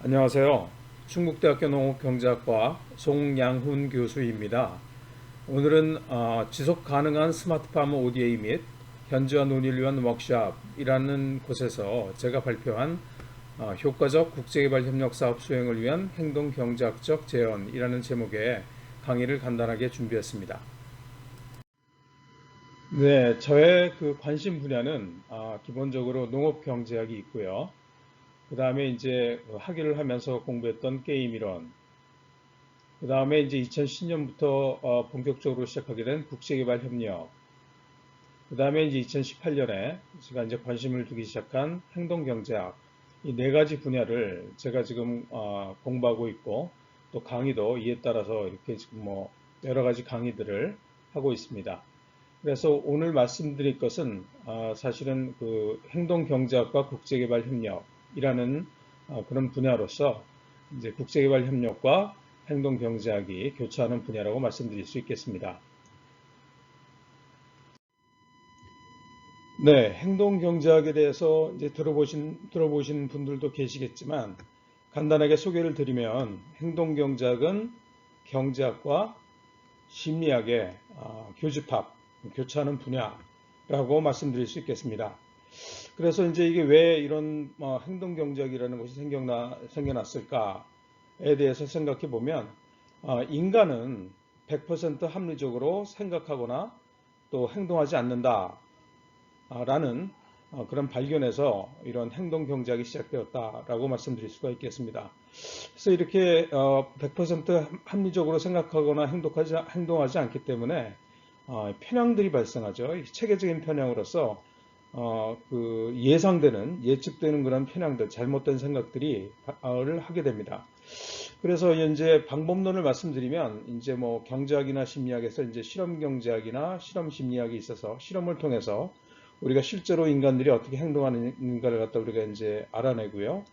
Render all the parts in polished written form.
안녕하세요. 충북대학교 농업경제학과 송양훈 교수입니다. 오늘은 지속 가능한 스마트팜 ODA 및 현지화 논의를 위한 워크숍이라는 곳에서 제가 발표한 효과적 국제개발 협력 사업 수행을 위한 행동경제학적 재현이라는 제목의 강의를 간단하게 준비했습니다. 네, 저의 그 관심 분야는 기본적으로 농업경제학이 있고요. 그 다음에 이제 학위를 하면서 공부했던 게임 이론, 그 다음에 이제 2010년부터 본격적으로 시작하게 된 국제개발협력, 그 다음에 이제 2018년에 제가 이제 관심을 두기 시작한 행동경제학, 이 네 가지 분야를 제가 지금 공부하고 있고, 또 강의도 이에 따라서 이렇게 지금 뭐 여러 가지 강의들을 하고 있습니다. 그래서 오늘 말씀드릴 것은 사실은 그 행동경제학과 국제개발협력이라는 그런 분야로서 이제 국제개발협력과 행동경제학이 교차하는 분야라고 말씀드릴 수 있겠습니다. 네, 행동경제학에 대해서 이제 들어보신 분들도 계시겠지만 간단하게 소개를 드리면 행동경제학은 경제학과 심리학의 교집합, 교차하는 분야라고 말씀드릴 수 있겠습니다. 그래서 이제 이게 왜 이런 행동 경제학이라는 것이 생겨났을까에 대해서 생각해 보면 인간은 100% 합리적으로 생각하거나 또 행동하지 않는다라는 그런 발견에서 이런 행동 경제학이 시작되었다라고 말씀드릴 수가 있겠습니다. 그래서 이렇게 100% 합리적으로 생각하거나 행동하지 않기 때문에 편향들이 발생하죠. 체계적인 편향으로서 그 예측되는 그런 편향들, 잘못된 생각들이 를 하게 됩니다. 그래서 이제 방법론을 말씀드리면 이제 뭐 경제학이나 심리학에서 이제 실험 경제학이나 실험 심리학이 있어서 실험을 통해서 우리가 실제로 인간들이 어떻게 행동하는가를 갖다 우리가 이제 알아내고요.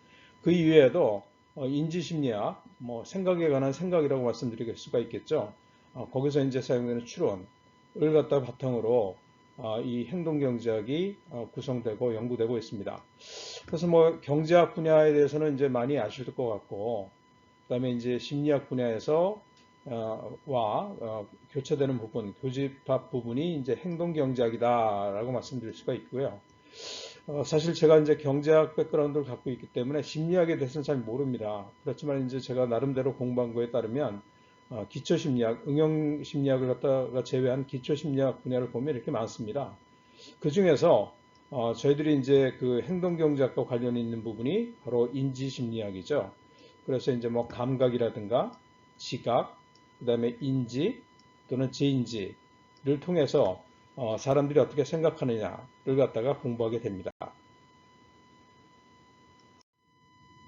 그 이외에도 인지 심리학, 뭐 생각에 관한 생각이라고 말씀드릴 수가 있겠죠. 거기서 이제 사용되는 추론을 갖다 바탕으로 이 행동 경제학이 구성되고 연구되고 있습니다. 그래서 뭐 경제학 분야에 대해서는 이제 많이 아실 것 같고, 그다음에 이제 심리학 분야에서 교차되는 부분, 교집합 부분이 이제 행동 경제학이다라고 말씀드릴 수가 있고요. 사실 제가 이제 경제학 백그라운드를 갖고 있기 때문에 심리학에 대해서는 잘 모릅니다. 그렇지만 이제 제가 나름대로 공부한 거에 따르면 기초 심리학, 응용 심리학을 갖다가 제외한 기초 심리학 분야를 보면 이렇게 많습니다. 그 중에서 저희들이 이제 그 행동 경제학과 관련이 있는 부분이 바로 인지 심리학이죠. 그래서 이제 뭐 감각이라든가 지각, 그다음에 인지 또는 재인지를 통해서 사람들이 어떻게 생각하느냐를 갖다가 공부하게 됩니다.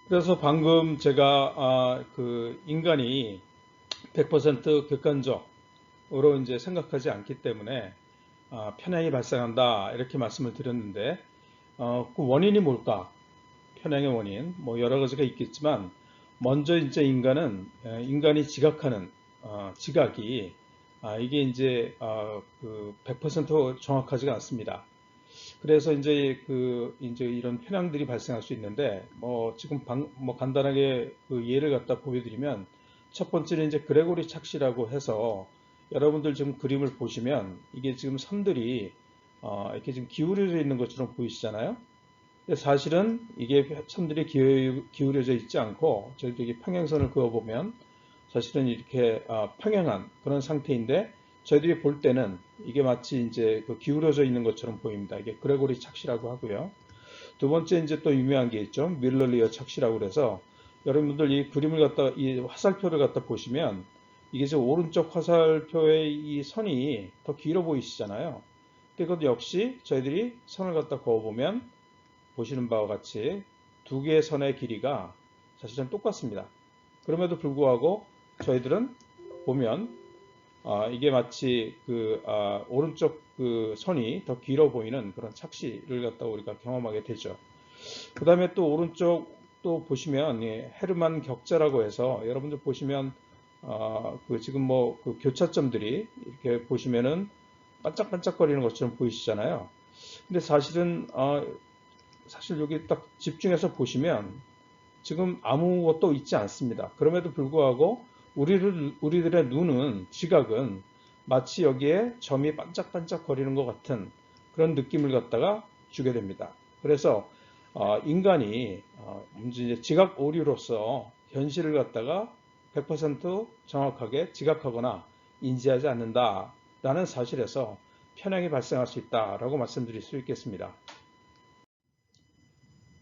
그래서 방금 제가 그 인간이 100% 객관적으로 이제 생각하지 않기 때문에 편향이 발생한다 이렇게 말씀을 드렸는데 그 원인이 뭘까? 편향의 원인 뭐 여러 가지가 있겠지만 먼저 이제 인간이 지각하는 지각이 이게 이제 그 100% 정확하지가 않습니다. 그래서 이제 이런 편향들이 발생할 수 있는데 뭐 지금 뭐 간단하게 그 예를 갖다 보여드리면 첫 번째는 이제 그레고리 착시라고 해서 여러분들 지금 그림을 보시면 이게 지금 선들이 이렇게 지금 기울어져 있는 것처럼 보이시잖아요. 근데 사실은 이게 선들이 기울어져 있지 않고 저희들이 평행선을 그어보면 사실은 이렇게 평행한 그런 상태인데 저희들이 볼 때는 이게 마치 이제 그 기울어져 있는 것처럼 보입니다. 이게 그레고리 착시라고 하고요. 두 번째 이제 또 유명한 게 있죠. 밀러리어 착시라고 그래서 여러분들 이 그림을 갖다 이 화살표를 갖다 보시면 이게 지금 오른쪽 화살표의 이 선이 더 길어 보이시잖아요. 그것 역시 저희들이 선을 갖다 그어보면 보시는 바와 같이 두 개의 선의 길이가 사실은 똑같습니다. 그럼에도 불구하고 저희들은 보면 이게 마치 그 오른쪽 그 선이 더 길어 보이는 그런 착시를 갖다 우리가 경험하게 되죠. 그 다음에 또 오른쪽 또 보시면 헤르만 격자라고 해서 여러분들 보시면 그 지금 뭐 그 교차점들이 이렇게 보시면은 반짝반짝거리는 것처럼 보이시잖아요. 근데 사실은 사실 여기 딱 집중해서 보시면 지금 아무것도 있지 않습니다. 그럼에도 불구하고 우리들의 눈은, 지각은 마치 여기에 점이 반짝반짝 거리는 것 같은 그런 느낌을 갖다가 주게 됩니다. 그래서 인간이 이제 지각 오류로서 현실을 갖다가 100% 정확하게 지각하거나 인지하지 않는다라는 사실에서 편향이 발생할 수 있다라고 말씀드릴 수 있겠습니다.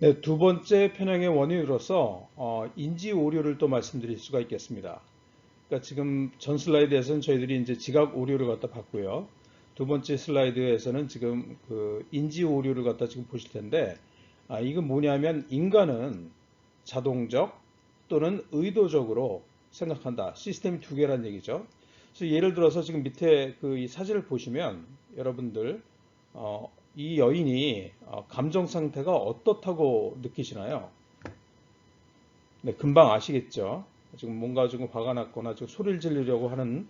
네, 두 번째 편향의 원인으로서 인지 오류를 또 말씀드릴 수가 있겠습니다. 그러니까 지금 전 슬라이드에서는 저희들이 이제 지각 오류를 갖다 봤고요. 두 번째 슬라이드에서는 지금 그 인지 오류를 갖다 지금 보실 텐데, 이건 뭐냐면 인간은 자동적 또는 의도적으로 생각한다. 시스템이 두 개란 얘기죠. 그래서 예를 들어서 지금 밑에 그 이 사진을 보시면 여러분들 이 여인이 감정 상태가 어떻다고 느끼시나요? 네, 금방 아시겠죠? 지금 뭔가 좀 화가 났거나 지금 소리를 지르려고 하는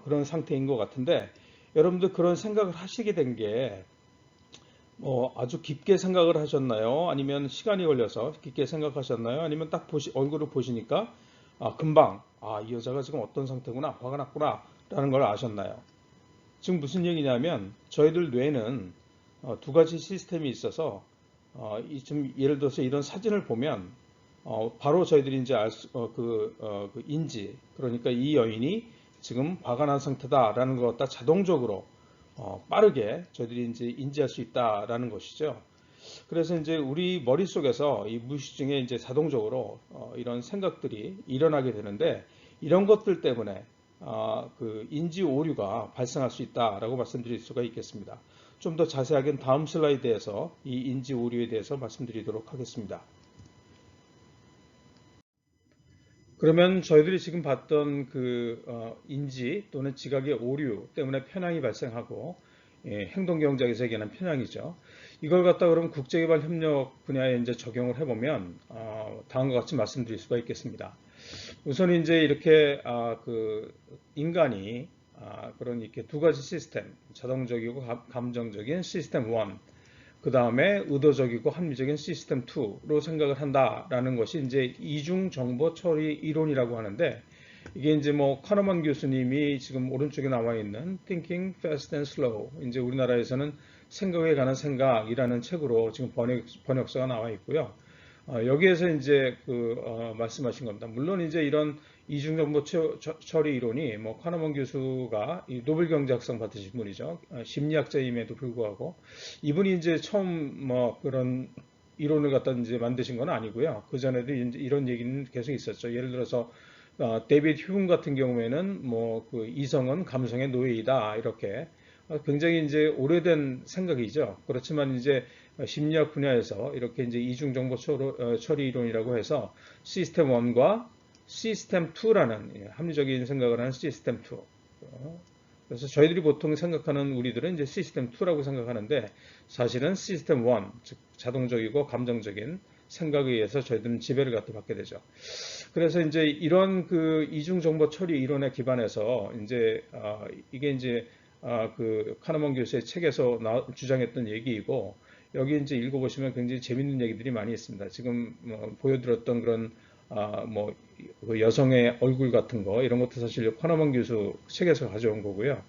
그런 상태인 것 같은데, 여러분들 그런 생각을 하시게 된 게 아주 깊게 생각을 하셨나요? 아니면 시간이 걸려서 깊게 생각하셨나요? 아니면 딱 얼굴을 보시니까 금방 이 여자가 지금 어떤 상태구나, 화가 났구나 라는 걸 아셨나요? 지금 무슨 얘기냐면 저희들 뇌는 두 가지 시스템이 있어서 좀 예를 들어서 이런 사진을 보면 바로 저희들이 이제 그 인지, 그러니까 이 여인이 지금 화가 난 상태다라는 것 갖다 자동적으로 빠르게 저희들이 이제 인지할 수 있다라는 것이죠. 그래서 이제 우리 머릿속에서 이 무의식 중에 이제 자동적으로 이런 생각들이 일어나게 되는데, 이런 것들 때문에 그 인지 오류가 발생할 수 있다라고 말씀드릴 수가 있겠습니다. 좀 더 자세하게는 다음 슬라이드에서 이 인지 오류에 대해서 말씀드리도록 하겠습니다. 그러면 저희들이 지금 봤던 그 인지 또는 지각의 오류 때문에 편향이 발생하고, 행동 경제학에서 얘기하는 편향이죠. 이걸 갖다 그럼 국제개발 협력 분야에 이제 적용을 해보면 다음과 같이 말씀드릴 수가 있겠습니다. 우선 이제 이렇게 그 인간이 그런 이렇게 두 가지 시스템, 자동적이고 감정적인 시스템 1, 그 다음에 의도적이고 합리적인 시스템 2로 생각을 한다라는 것이 이제 이중 정보 처리 이론이라고 하는데, 이게 이제 뭐 카너먼 교수님이 지금 오른쪽에 나와 있는 Thinking Fast and Slow, 이제 우리나라에서는 생각에 관한 생각이라는 책으로 지금 번역서가 나와 있고요. 여기에서 이제 말씀하신 겁니다. 물론 이제 이런 이중정보 처리 이론이 뭐 카너먼 교수가 이 노벨 경제학상 받으신 분이죠. 심리학자임에도 불구하고 이분이 이제 처음 뭐 그런 이론을 갖다 이제 만드신 건 아니고요. 그 전에도 이제 이런 얘기는 계속 있었죠. 예를 들어서 데이비드 휴м 같은 경우에는 뭐 그 이성은 감성의 노예이다 이렇게 굉장히 이제 오래된 생각이죠. 그렇지만 이제 심리학 분야에서 이렇게 이제 이중 정보 처리 이론이라고 해서 시스템 1과 시스템 2라는 합리적인 생각을 하는 시스템 2. 그래서 저희들이 보통 생각하는 우리들은 이제 시스템 2라고 생각하는데, 사실은 시스템 1, 즉 자동적이고 감정적인 생각에 의해서 저희들은 지배를 받게 되죠. 그래서 이제 이런 그 이중 정보 처리 이론에 기반해서 이제 이게 이제 그 카너먼 교수의 책에서 주장했던 얘기이고, 여기 이제 읽어보시면 굉장히 재밌는 얘기들이 많이 있습니다. 지금 뭐 보여드렸던 그런 그 여성의 얼굴 같은 거 이런 것도 사실 카너먼 교수 책에서 가져온 거고요.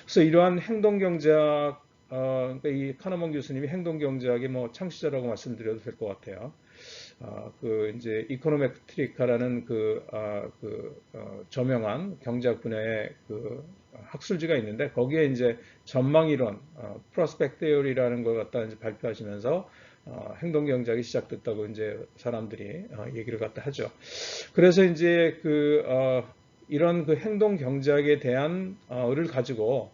그래서 이러한 행동 경제학, 그러니까 이 카너먼 교수님이 행동 경제학의 뭐 창시자라고 말씀드려도 될 것 같아요. 그 이제 이코노메트리카라는 저명한 경제학 분야의 그 학술지가 있는데, 거기에 이제 전망 이론, 프로스펙트 테오리라는 걸 갖다 이제 발표하시면서 행동 경제학이 시작됐다고 이제 사람들이 얘기를 갖다 하죠. 그래서 이제 이런 그 행동 경제학에 대한 를 가지고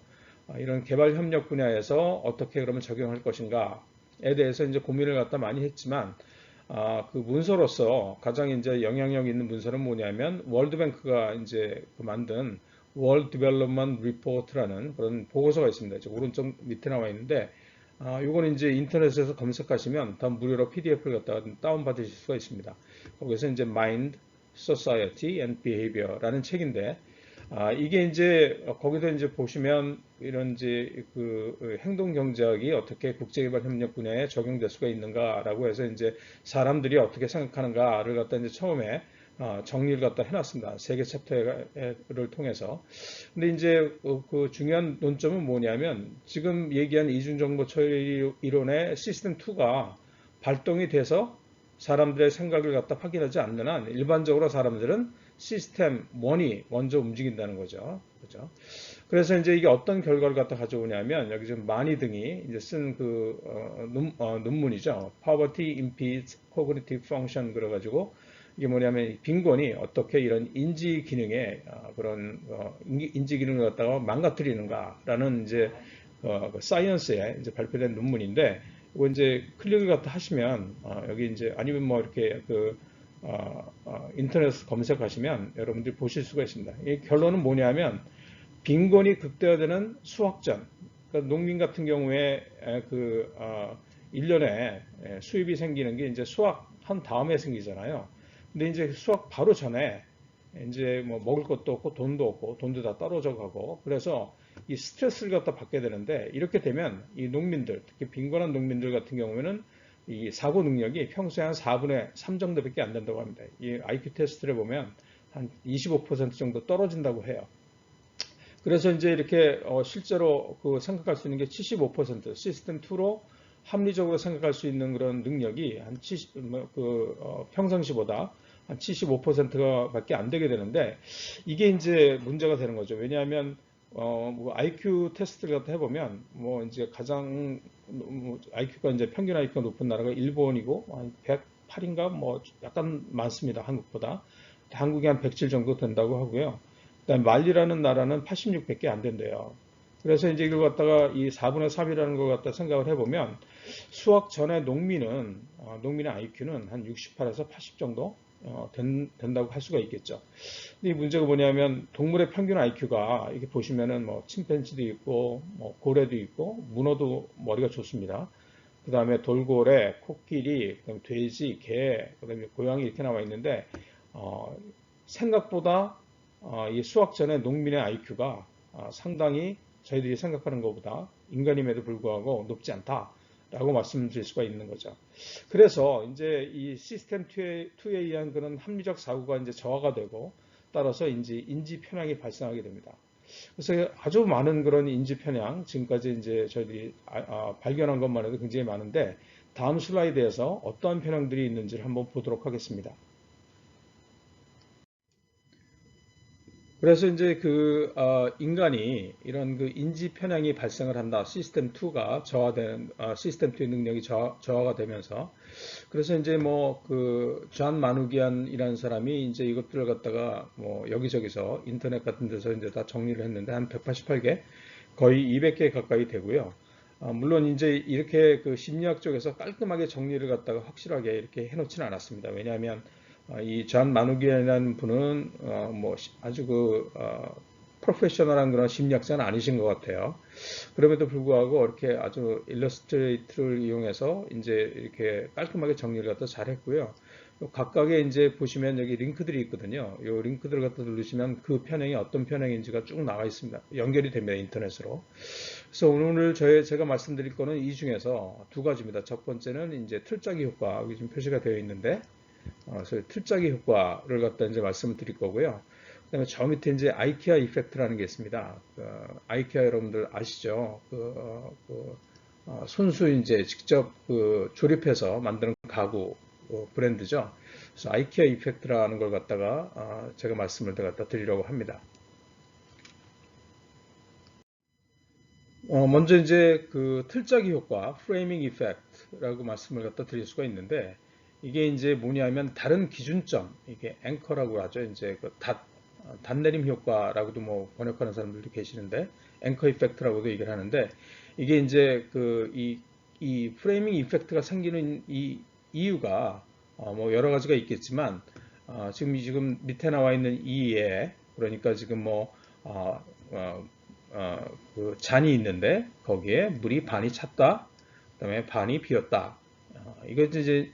이런 개발 협력 분야에서 어떻게 그러면 적용할 것인가에 대해서 이제 고민을 갖다 많이 했지만, 그 문서로서 가장 이제 영향력 있는 문서는 뭐냐면 월드뱅크가 이제 만든 World Development Report라는 그런 보고서가 있습니다. 오른쪽 밑에 나와 있는데, 요건 이제 인터넷에서 검색하시면 다 무료로 PDF를 갖다가 다운 받으실 수가 있습니다. 거기서 이제 Mind, Society and Behavior라는 책인데, 이게 이제 거기서 이제 보시면 이런 이제 그 행동 경제학이 어떻게 국제개발 협력 분야에 적용될 수가 있는가라고 해서 이제 사람들이 어떻게 생각하는가를 갖다 이제 처음에 정리를 갖다 해놨습니다. 세 개 챕터를 통해서. 근데 이제 그 중요한 논점은 뭐냐면 지금 얘기한 이중정보 처리 이론의 시스템 2가 발동이 돼서 사람들의 생각을 갖다 확인하지 않는 한 일반적으로 사람들은 시스템 1이 먼저 움직인다는 거죠. 그죠? 그래서 이제 이게 어떤 결과를 갖다 가져오냐면 여기 지금 마니 등이 이제 쓴 그 논문이죠. Poverty impedes cognitive function 그래가지고 이게 뭐냐면 빈곤이 어떻게 이런 인지 기능에 그런 인지 기능을 갖다가 망가뜨리는가라는 이제 그 사이언스에 이제 발표된 논문인데 이거 이제 클릭을 갖다 하시면 여기 이제 아니면 뭐 이렇게 그 인터넷 검색하시면 여러분들이 보실 수가 있습니다. 이 결론은 뭐냐면 빈곤이 극대화되는 수확전. 그러니까 농민 같은 경우에 그 1년에 수입이 생기는 게 이제 수확한 다음에 생기잖아요. 근데 이제 수확 바로 전에 이제 뭐 먹을 것도 없고 돈도 없고 돈도 다 떨어져 가고 그래서 이 스트레스를 갖다 받게 되는데 이렇게 되면 이 농민들 특히 빈곤한 농민들 같은 경우에는 이 사고 능력이 평소에 한 4분의 3 정도밖에 안 된다고 합니다. 이 IQ 테스트를 보면 한 25% 정도 떨어진다고 해요. 그래서 이제 이렇게 실제로 그 생각할 수 있는 게 75% 시스템 2로 합리적으로 생각할 수 있는 그런 능력이 한 70, 평상시보다 한 75%가 밖에 안 되게 되는데 이게 이제 문제가 되는 거죠. 왜냐하면 뭐 IQ 테스트를 갖다 해보면 뭐 이제 가장 IQ가 이제 평균 IQ가 높은 나라가 일본이고 한 108인가 뭐 약간 많습니다. 한국보다. 한국이 한 107 정도 된다고 하고요. 그다음에 말리라는 나라는 86밖에 안 된대요. 그래서 이제 이걸 갖다가 이 4분의 3이라는 걸 갖다 생각을 해보면 수학 전에 농민의 IQ는 한 68에서 80 정도 된다고 할 수가 있겠죠. 근데 이 문제가 뭐냐면 동물의 평균 IQ가 이렇게 보시면은 뭐 침팬지도 있고 뭐 고래도 있고 문어도 머리가 좋습니다. 그 다음에 돌고래, 코끼리, 그다음에 돼지, 개, 그다음에 고양이 이렇게 나와 있는데 생각보다 이 수학 전에 농민의 IQ가 상당히 저희들이 생각하는 것보다 인간임에도 불구하고 높지 않다라고 말씀드릴 수가 있는 거죠. 그래서 이제 이 시스템 2에 의한 그런 합리적 사고가 이제 저하가 되고 따라서 이제 인지 편향이 발생하게 됩니다. 그래서 아주 많은 그런 인지 편향 지금까지 이제 저희들이 발견한 것만 해도 굉장히 많은데 다음 슬라이드에서 어떠한 편향들이 있는지를 한번 보도록 하겠습니다. 그래서 이제 그 인간이 이런 그 인지 편향이 발생을 한다. 시스템 2가 저하되는 시스템 2의 능력이 저하가 되면서 그래서 이제 뭐 그 존 마누기안이라는 사람이 이제 이것들을 갖다가 뭐 여기저기서 인터넷 같은 데서 이제 다 정리를 했는데 한 188개 거의 200개 가까이 되고요. 물론 이제 이렇게 그 심리학 쪽에서 깔끔하게 정리를 갖다가 확실하게 이렇게 해놓지는 않았습니다. 왜냐하면 이 존 마누기안이라는 분은 뭐 아주 그 프로페셔널한 그런 심리학자는 아니신 것 같아요. 그럼에도 불구하고 이렇게 아주 일러스트레이트를 이용해서 이제 이렇게 깔끔하게 정리를 갖다 잘 했고요. 각각의 이제 보시면 여기 링크들이 있거든요. 이 링크들을 갖다 누르시면 그 편향이 어떤 편향인지가 쭉 나와 있습니다. 연결이 됩니다. 인터넷으로. 그래서 오늘 제가 말씀드릴 거는 이 중에서 두 가지입니다. 첫 번째는 이제 틀짜기 효과, 여기 지금 표시가 되어 있는데, 그래서 틀짜기 효과를 갖다 이제 말씀을 드릴 거고요. 그다음에 저 밑에 이제 아이키아 이펙트라는 게 있습니다. 아이키아 여러분들 아시죠? 손수 이제 직접 그 조립해서 만드는 가구 브랜드죠. 그래서 아이키아 이펙트라는 걸 갖다가 제가 말씀을 갖다 드리려고 합니다. 먼저 이제 그 틀짜기 효과, 프레이밍 이펙트라고 말씀을 갖다 드릴 수가 있는데 이게 이제 뭐냐면 다른 기준점, 이게 앵커라고 하죠. 이제 그 닷내림 효과라고도 뭐 번역하는 사람들도 계시는데 앵커 이펙트라고도 얘기를 하는데 이게 이제 이 프레이밍 이펙트가 생기는 이 이유가 뭐 여러 가지가 있겠지만 지금 밑에 나와 있는 이에 그러니까 지금 뭐 그 잔이 있는데 거기에 물이 반이 찼다, 그다음에 반이 비었다.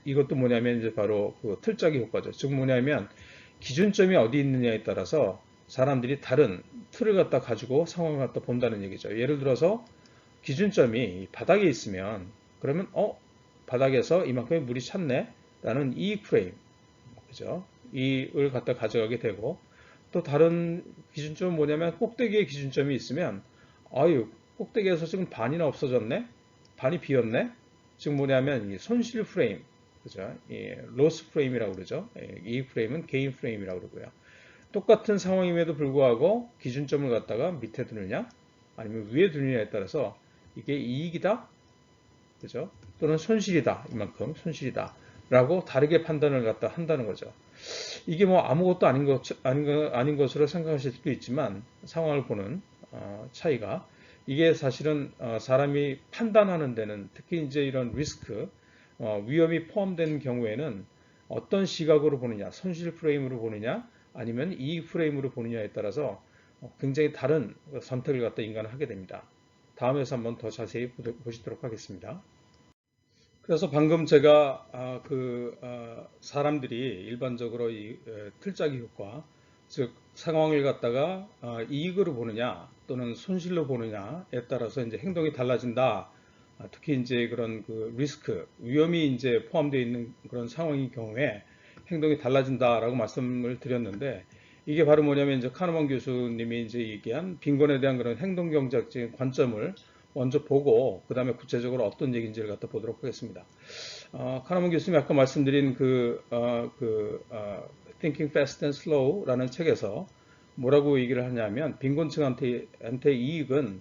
이것도 뭐냐면 이제 바로 그 틀짜기 효과죠. 즉 뭐냐면 기준점이 어디 있느냐에 따라서 사람들이 다른 틀을 갖다 가지고 상황을 갖다 본다는 얘기죠. 예를 들어서 기준점이 바닥에 있으면 그러면 바닥에서 이만큼의 물이 찼네 라는 이 프레임, 그죠? 이을 갖다 가져가게 되고, 또 다른 기준점은 뭐냐면 꼭대기에 기준점이 있으면 아유, 꼭대기에서 지금 반이나 없어졌네, 반이 비었네. 지금 뭐냐면 이 손실 프레임, 그죠? 이 로스 프레임이라고 그러죠. 이 프레임은 게인 프레임이라고 그러고요. 똑같은 상황임에도 불구하고 기준점을 갖다가 밑에 두느냐 아니면 위에 두느냐에 따라서 이게 이익이다, 그죠? 또는 손실이다, 이만큼 손실이다 라고 다르게 판단을 갖다 한다는 거죠. 이게 뭐 아무것도 아닌 것으로 생각하실 수도 있지만, 상황을 보는 차이가, 이게 사실은 사람이 판단하는 데는, 특히 이제 이런 리스크, 위험이 포함된 경우에는 어떤 시각으로 보느냐, 손실 프레임으로 보느냐 아니면 이익 프레임으로 보느냐에 따라서 굉장히 다른 선택을 갖다 인간은 하게 됩니다. 다음에서 한번 더 자세히 보시도록 하겠습니다. 그래서 방금 제가 사람들이 일반적으로 이 틀짜기 효과, 즉 상황을 갖다가 이익으로 보느냐 또는 손실로 보느냐에 따라서 이제 행동이 달라진다. 특히 이제 그런 그 리스크, 위험이 이제 포함되어 있는 그런 상황인 경우에 행동이 달라진다라고 말씀을 드렸는데, 이게 바로 뭐냐면 이제 카너먼 교수님이 이제 얘기한 빈곤에 대한 그런 행동 경제학적인 관점을 먼저 보고 그 다음에 구체적으로 어떤 얘기인지를 갖다 보도록 하겠습니다. 카너먼 교수님이 아까 말씀드린 Thinking Fast and Slow라는 책에서 뭐라고 얘기를 하냐면, 빈곤층한테 이익은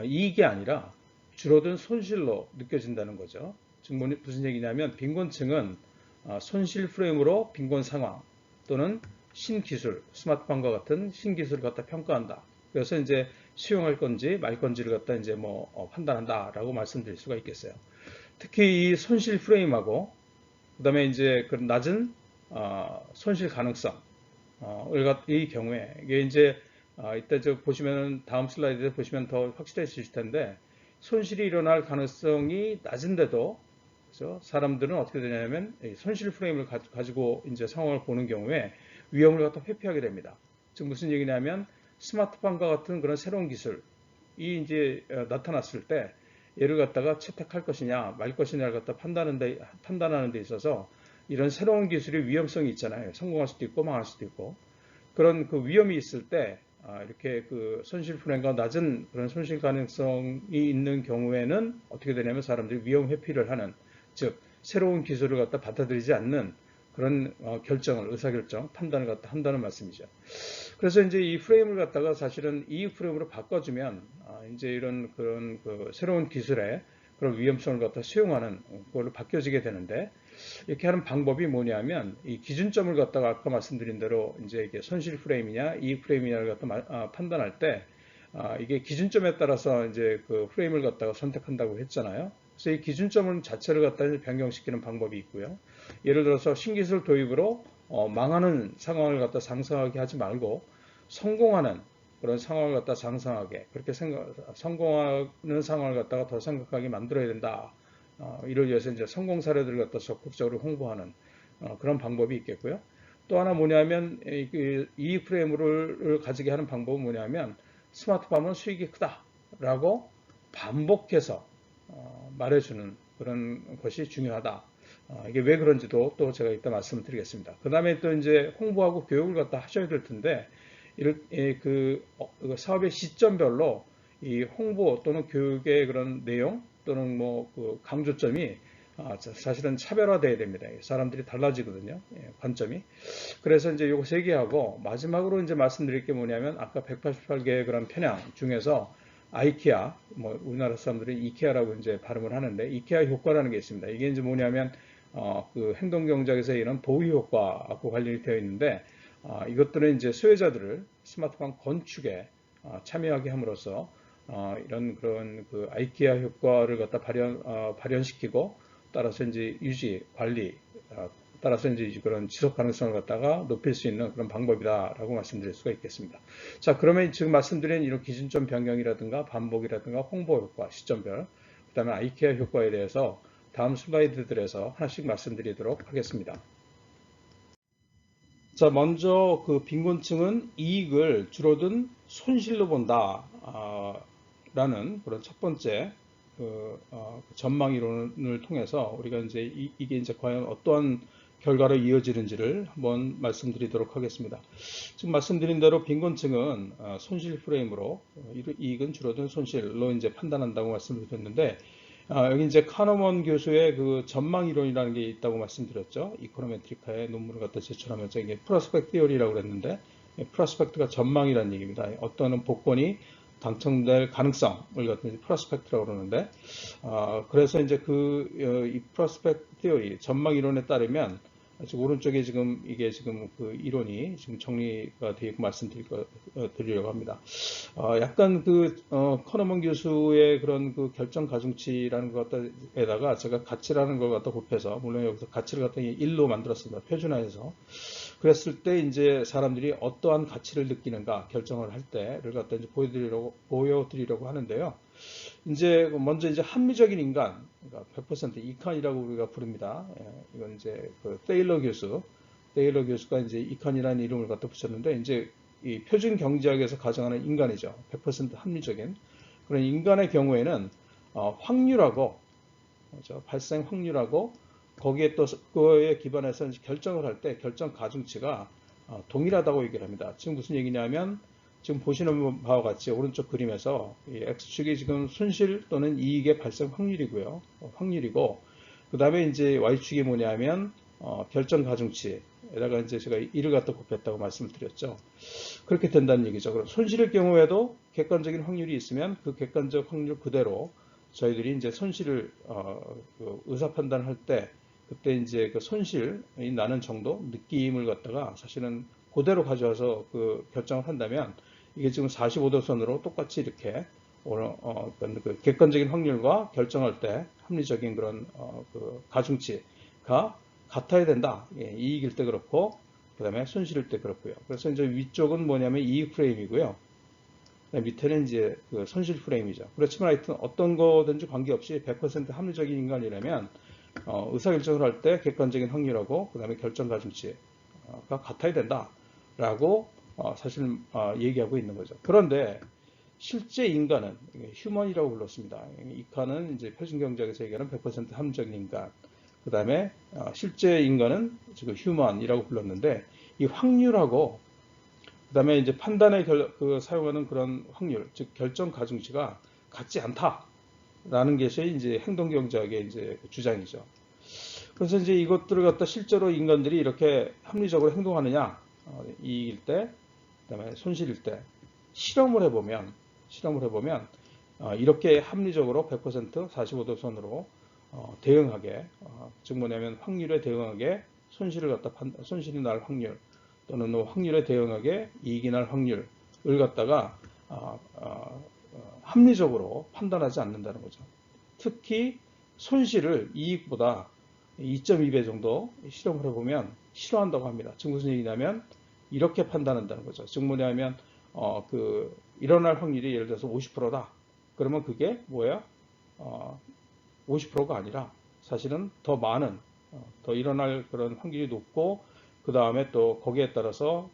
이익이 아니라 줄어든 손실로 느껴진다는 거죠. 즉 무슨 얘기냐면, 빈곤층은 손실 프레임으로 빈곤 상황 또는 신기술, 스마트폰과 같은 신기술을 갖다 평가한다. 그래서 이제 수용할 건지 말 건지를 갖다 이제 판단한다라고 말씀드릴 수가 있겠어요. 특히 이 손실 프레임하고 그다음에 이제 그 낮은 손실 가능성 이 경우에 이게 이제 이따 저 보시면 다음 슬라이드에 보시면 더 확실해지실 텐데, 손실이 일어날 가능성이 낮은데도, 그래서 사람들은 어떻게 되냐면 손실 프레임을 가지고 이제 상황을 보는 경우에 위험을 갖다 회피하게 됩니다. 즉 무슨 얘기냐면, 스마트폰과 같은 그런 새로운 기술이 이제 나타났을 때 얘를 갖다가 채택할 것이냐 말 것이냐를 갖다 판단하는 데 있어서 이런 새로운 기술의 위험성이 있잖아요. 성공할 수도 있고 망할 수도 있고. 그런 그 위험이 있을 때 이렇게 그 손실 프레임과 낮은 그런 손실 가능성이 있는 경우에는 어떻게 되냐면, 사람들이 위험 회피를 하는, 즉 새로운 기술을 갖다 받아들이지 않는 그런 의사결정, 판단을 갖다 한다는 말씀이죠. 그래서 이제 이 프레임을 갖다가 사실은 이익 프레임으로 바꿔주면 이제 이런 그런 그 새로운 기술의 그런 위험성을 갖다 수용하는 걸로 바뀌어지게 되는데, 이렇게 하는 방법이 뭐냐면, 이 기준점을 갖다가 아까 말씀드린 대로 이제 이게 손실 프레임이냐 이익 프레임이냐를 갖다 판단할 때 이게 기준점에 따라서 이제 그 프레임을 갖다가 선택한다고 했잖아요. 그래서 이 기준점 자체를 갖다 변경시키는 방법이 있고요. 예를 들어서 신기술 도입으로 망하는 상황을 갖다 상상하게 하지 말고 성공하는 그런 상황을 갖다 상상하게, 그렇게 성공하는 상황을 갖다가 더 생각하게 만들어야 된다. 이를 위해서 이제 성공 사례들을 갖다 적극적으로 홍보하는 그런 방법이 있겠고요. 또 하나 뭐냐면, 이 프레임을 가지게 하는 방법은 뭐냐면, 스마트팜은 수익이 크다라고 반복해서 말해주는 그런 것이 중요하다. 이게 왜 그런지도 또 제가 이따 말씀드리겠습니다. 그 다음에 또 이제 홍보하고 교육을 갖다 하셔야 될 텐데, 사업의 시점별로 이 홍보 또는 교육의 그런 내용 또는 그 강조점이 사실은 차별화돼야 됩니다. 사람들이 달라지거든요. 관점이. 그래서 이제 요거 세 개하고 마지막으로 이제 말씀드릴 게 뭐냐면, 아까 188개의 그런 편향 중에서 아이케아, 우리나라 사람들이 이케아라고 이제 발음을 하는데, 이케아 효과라는 게 있습니다. 이게 이제 뭐냐면 그 행동 경제학에서 이런 보위 효과하고 관련이 되어 있는데, 이것들은 이제 소유자들을 스마트폰 건축에 참여하게 함으로써 이런 그런 그 아이케아 효과를 갖다 발현시키고, 따라서 이제 유지 관리, 따라서 이제 그런 지속 가능성을 갖다가 높일 수 있는 그런 방법이다라고 말씀드릴 수가 있겠습니다. 자, 그러면 지금 말씀드린 이런 기준점 변경이라든가 반복이라든가 홍보 효과, 시점별, 그다음에 아이케아 효과에 대해서 다음 슬라이드들에서 하나씩 말씀드리도록 하겠습니다. 자, 먼저 그 빈곤층은 이익을 줄어든 손실로 본다. 라는 그런 첫 번째 전망 이론을 통해서 우리가 이제 이게 이제 과연 어떠한 결과로 이어지는지를 한번 말씀드리도록 하겠습니다. 지금 말씀드린 대로 빈곤층은 손실 프레임으로 이익은 줄어든 손실로 이제 판단한다고 말씀을 드렸는데, 여기 이제 카너먼 교수의 그 전망 이론이라는 게 있다고 말씀드렸죠. 이코노메트리카의 논문을 갖다 제출하면서 이게 프로스펙트 티어리라고 그랬는데, 프로스펙트가 전망이라는 얘기입니다. 어떤 복권이 당첨될 가능성을 갖다 프로스펙트라고 그러는데, 그래서 이제 이 프로스펙트 티어리 전망 이론에 따르면 지금 오른쪽에 지금 이게 지금 그 이론이 지금 정리가 되어 있고 말씀드리려고 합니다. 약간 커너먼 교수의 그런 그 결정 가중치라는 것에다가 제가 가치라는 걸 갖다 곱해서, 물론 여기서 가치를 갖다 1로 만들었습니다. 표준화해서. 그랬을 때 이제 사람들이 어떠한 가치를 느끼는가 결정을 할 때를 갖다 이제 보여드리려고 하는데요. 이제 먼저 이제 합리적인 인간, 그러니까 100% 이칸이라고 우리가 부릅니다. 이건 이제 그 테일러 교수가 이제 이칸이라는 이름을 갖다 붙였는데, 이제 이 표준 경제학에서 가정하는 인간이죠. 100% 합리적인 그런 인간의 경우에는 확률하고, 그렇죠? 발생 확률하고 거기에 또 그거에 기반해서 결정을 할 때 결정 가중치가 동일하다고 얘기를 합니다. 지금 무슨 얘기냐면, 지금 보시는 바와 같이 오른쪽 그림에서 이 X축이 지금 손실 또는 이익의 발생 확률이고요. 확률이고, 그 다음에 이제 Y축이 뭐냐면 결정 가중치에다가 이제 제가 1을 갖다 곱했다고 말씀을 드렸죠. 그렇게 된다는 얘기죠. 그럼 손실의 경우에도 객관적인 확률이 있으면 그 객관적 확률 그대로 저희들이 이제 손실을 그 의사 판단할 때, 그때 이제 그 손실이 나는 정도 느낌을 갖다가 사실은 그대로 가져와서 그 결정을 한다면, 이게 지금 45도 선으로 똑같이 이렇게 그 객관적인 확률과 결정할 때 합리적인 그런 그 가중치가 같아야 된다. 예, 이익일 때 그렇고, 그 다음에 손실일 때 그렇고요. 그래서 이제 위쪽은 뭐냐면 이익 프레임이고요. 밑에는 이제 그 손실 프레임이죠. 그렇지만 하여튼 어떤 거든지 관계없이 100% 합리적인 인간이라면 의사결정을 할 때 객관적인 확률하고 그 다음에 결정 가중치가 같아야 된다라고 사실 얘기하고 있는 거죠. 그런데 실제 인간은 휴먼이라고 불렀습니다. 이칸은 이제 표준경제학에서 얘기하는 100% 합리적인 인간. 그 다음에 실제 인간은 지금 휴먼이라고 불렀는데, 이 확률하고 그 다음에 이제 판단에 사용하는 그런 확률, 즉 결정 가중치가 같지 않다라는 것이 이제 행동경제학의 이제 주장이죠. 그래서 이제 이것들을 갖다 실제로 인간들이 이렇게 합리적으로 행동하느냐, 이익일 때, 그다음에 손실일 때 실험을 해보면 이렇게 합리적으로 100% 45도 선으로 대응하게, 즉 뭐냐면 확률에 대응하게 손실이 날 확률, 또는 확률에 대응하게 이익이 날 확률을 갖다가 합리적으로 판단하지 않는다는 거죠. 특히 손실을 이익보다 2.2배 정도 실험을 해보면 싫어한다고 합니다. 즉 무슨 얘기냐면 이렇게 판단한다는 거죠. 즉 뭐냐면 일어날 확률이 예를 들어서 50%다. 그러면 그게 뭐야? 50%가 아니라 사실은 더 많은, 더 일어날 그런 확률이 높고, 그 다음에 또 거기에 따라서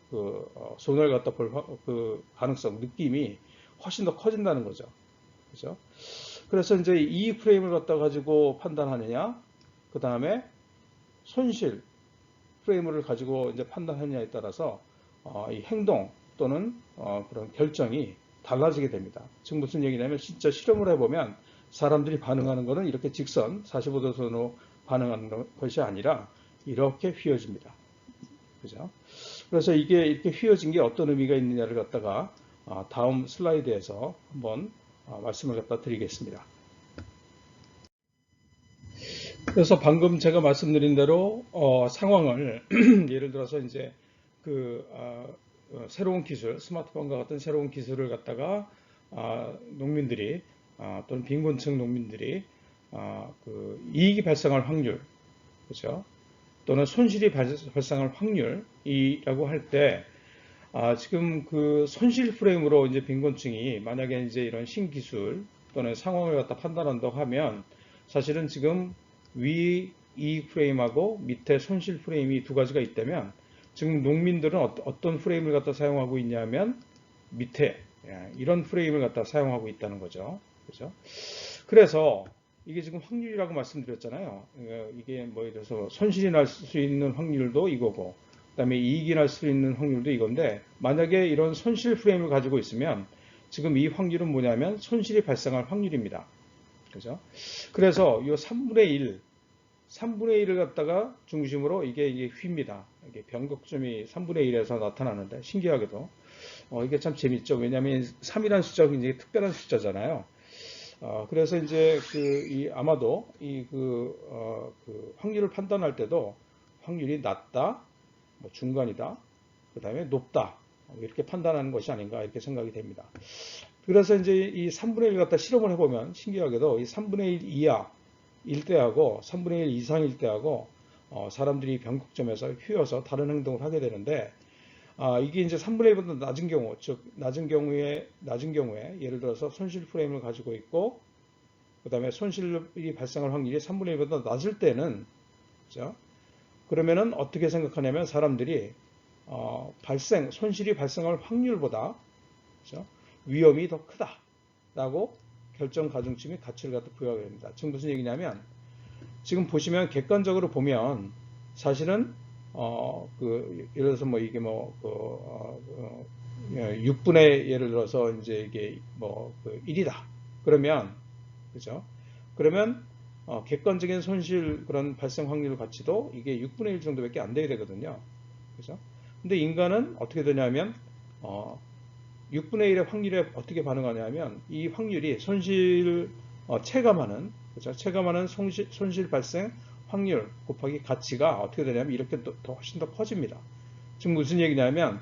손해를 갖다 볼 그 가능성, 느낌이 훨씬 더 커진다는 거죠. 그죠? 그래서 이제 이 프레임을 갖다 가지고 판단하느냐, 그 다음에 손실 프레임을 가지고 이제 판단하느냐에 따라서 이 행동 또는 그런 결정이 달라지게 됩니다. 지금 무슨 얘기냐면, 진짜 실험을 해보면 사람들이 반응하는 것은 이렇게 직선 45도선으로 반응하는 것이 아니라 이렇게 휘어집니다. 그죠? 그래서 이게 이렇게 휘어진 게 어떤 의미가 있느냐를 갖다가 다음 슬라이드에서 한번 말씀을 갖다 드리겠습니다. 그래서 방금 제가 말씀드린 대로 상황을 예를 들어서 이제 새로운 기술, 스마트폰과 같은 새로운 기술을 갖다가 농민들이 또는 빈곤층 농민들이 이익이 발생할 확률, 그렇죠? 또는 손실이 발생할 확률이라고 할 때, 지금 그 손실 프레임으로 이제 빈곤층이 만약에 이제 이런 신기술 또는 상황을 갖다 판단한다고 하면, 사실은 지금 위 이익 프레임하고 밑에 손실 프레임이 두 가지가 있다면, 지금 농민들은 어떤 프레임을 갖다 사용하고 있냐면 밑에 이런 프레임을 갖다 사용하고 있다는 거죠. 그죠? 그래서 이게 지금 확률이라고 말씀드렸잖아요. 이게 뭐 예를 들어서 손실이 날 수 있는 확률도 이거고, 그다음에 이익이 날 수 있는 확률도 이건데, 만약에 이런 손실 프레임을 가지고 있으면 지금 이 확률은 뭐냐면 손실이 발생할 확률입니다. 그죠? 그래서 이 3분의 1을 갖다가 중심으로 이게 휩니다. 이게 변곡점이 3분의 1에서 나타나는데, 신기하게도 이게 참 재밌죠. 왜냐하면 3이라는 숫자가 굉장히 특별한 숫자잖아요. 그래서 이제 아마도 그 확률을 판단할 때도 확률이 낮다, 뭐 중간이다, 그 다음에 높다, 이렇게 판단하는 것이 아닌가 이렇게 생각이 됩니다. 그래서 이제 이 3분의 1 갖다 실험을 해보면 신기하게도 이 3분의 1 이하 일 때하고 3분의 1 이상일 때하고 사람들이 변곡점에서 휘어서 다른 행동을 하게 되는데, 이게 이제 3분의 1보다 낮은 경우, 즉 낮은 경우에 예를 들어서 손실 프레임을 가지고 있고, 그 다음에 손실이 발생할 확률이 3분의 1보다 낮을 때는, 그죠? 그러면은 어떻게 생각하냐면 사람들이 손실이 발생할 확률보다, 그죠? 위험이 더 크다라고 결정 가중치 및 가치를 갖다 부여하게 됩니다. 지금 무슨 얘기냐면, 지금 보시면 객관적으로 보면 사실은 예를 들어서 뭐 이게 6분의 예를 들어서 이제 이게 1이다. 그러면 그죠? 그러면 객관적인 손실 그런 발생 확률 가치도 이게 6분의 1 정도밖에 안 되게 되거든요. 그죠? 근데 인간은 어떻게 되냐면 6분의 1의 확률에 어떻게 반응하냐면 이 확률이 체감하는, 그죠? 체감하는 손실 발생 확률 곱하기 가치가 어떻게 되냐면 이렇게 훨씬 더 커집니다. 지금 무슨 얘기냐면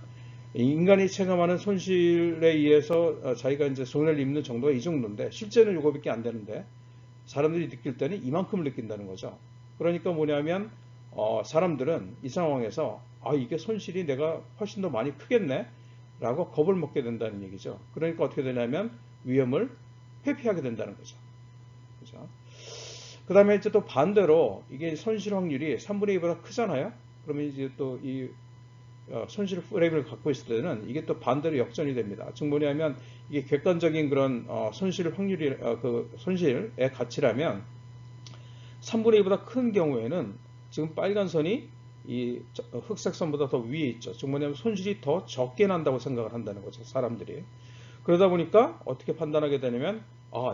인간이 체감하는 손실에 의해서 자기가 이제 손해를 입는 정도가 이 정도인데 실제는 이거밖에 안 되는데 사람들이 느낄 때는 이만큼을 느낀다는 거죠. 그러니까 뭐냐면 사람들은 이 상황에서 이게 손실이 내가 훨씬 더 많이 크겠네 라고 겁을 먹게 된다는 얘기죠. 그러니까 어떻게 되냐면 위험을 회피하게 된다는 거죠. 그죠? 그 다음에 이제 또 반대로 이게 손실 확률이 3분의 2보다 크잖아요. 그러면 이제 또 이 손실 프레임을 갖고 있을 때는 이게 또 반대로 역전이 됩니다. 즉 뭐냐면 이게 객관적인 그런 손실 확률이 그 손실의 가치라면 3분의 2보다 큰 경우에는 지금 빨간 선이 이 흑색 선보다 더 위에 있죠. 즉 뭐냐면 손실이 더 적게 난다고 생각을 한다는 거죠. 사람들이. 그러다 보니까 어떻게 판단하게 되냐면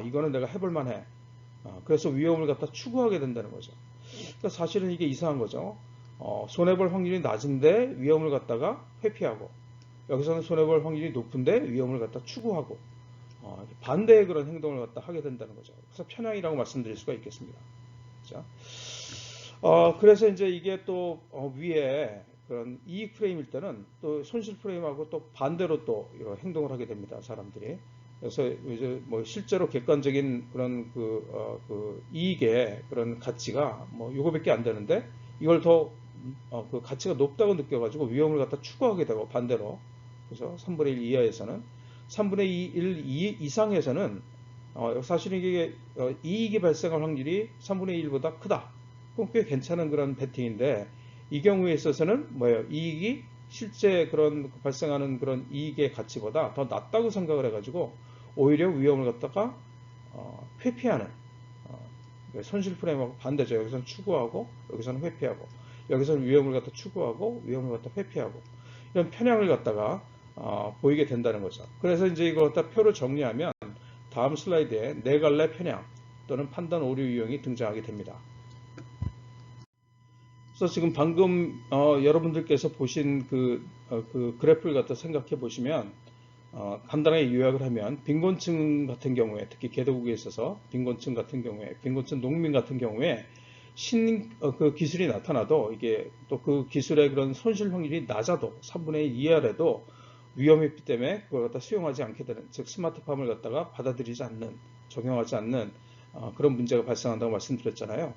이거는 내가 해볼 만해. 그래서 위험을 갖다 추구하게 된다는 거죠. 그러니까 사실은 이게 이상한 거죠. 손해볼 확률이 낮은데 위험을 갖다가 회피하고, 여기서는 손해볼 확률이 높은데 위험을 갖다 추구하고, 반대의 그런 행동을 갖다 하게 된다는 거죠. 그래서 편향이라고 말씀드릴 수가 있겠습니다. 그렇죠? 그래서 이제 이게 또 위에 그런 이익 프레임일 때는 또 손실 프레임하고 또 반대로 또 이런 행동을 하게 됩니다. 사람들이. 그래서 이제 뭐 실제로 객관적인 그런 그 이익의 그런 가치가 뭐 요거밖에 안 되는데 이걸 더 그 가치가 높다고 느껴가지고 위험을 갖다 추구하게 되고, 반대로. 그래서 3분의 1 이하에서는 3분의 1 이상에서는 사실은 이게 이익이 발생할 확률이 3분의 1보다 크다. 그럼 꽤 괜찮은 그런 베팅인데, 이 경우에 있어서는 뭐예요? 이익이 실제 그런 발생하는 그런 이익의 가치보다 더 낮다고 생각을 해가지고 오히려 위험을 갖다가 회피하는, 손실 프레임하고 반대죠. 여기서는 추구하고 여기서는 회피하고, 여기서는 위험을 갖다 추구하고 위험을 갖다 회피하고, 이런 편향을 갖다가 보이게 된다는 거죠. 그래서 이제 이걸 갖다 표로 정리하면 다음 슬라이드에 네 갈래 편향 또는 판단 오류 유형이 등장하게 됩니다. 그래서 지금 방금 여러분들께서 보신 그 그래프를 갖다 생각해 보시면 간단하게 요약을 하면 빈곤층 같은 경우에, 특히 개도국에 있어서 빈곤층 같은 경우에, 빈곤층 농민 같은 경우에 그 기술이 나타나도 이게 또 그 기술의 그런 손실 확률이 낮아도 3분의 1 이하라도 위험이 있기 때문에 그걸 갖다 수용하지 않게 되는, 즉 스마트팜을 갖다가 받아들이지 않는, 적용하지 않는 그런 문제가 발생한다고 말씀드렸잖아요.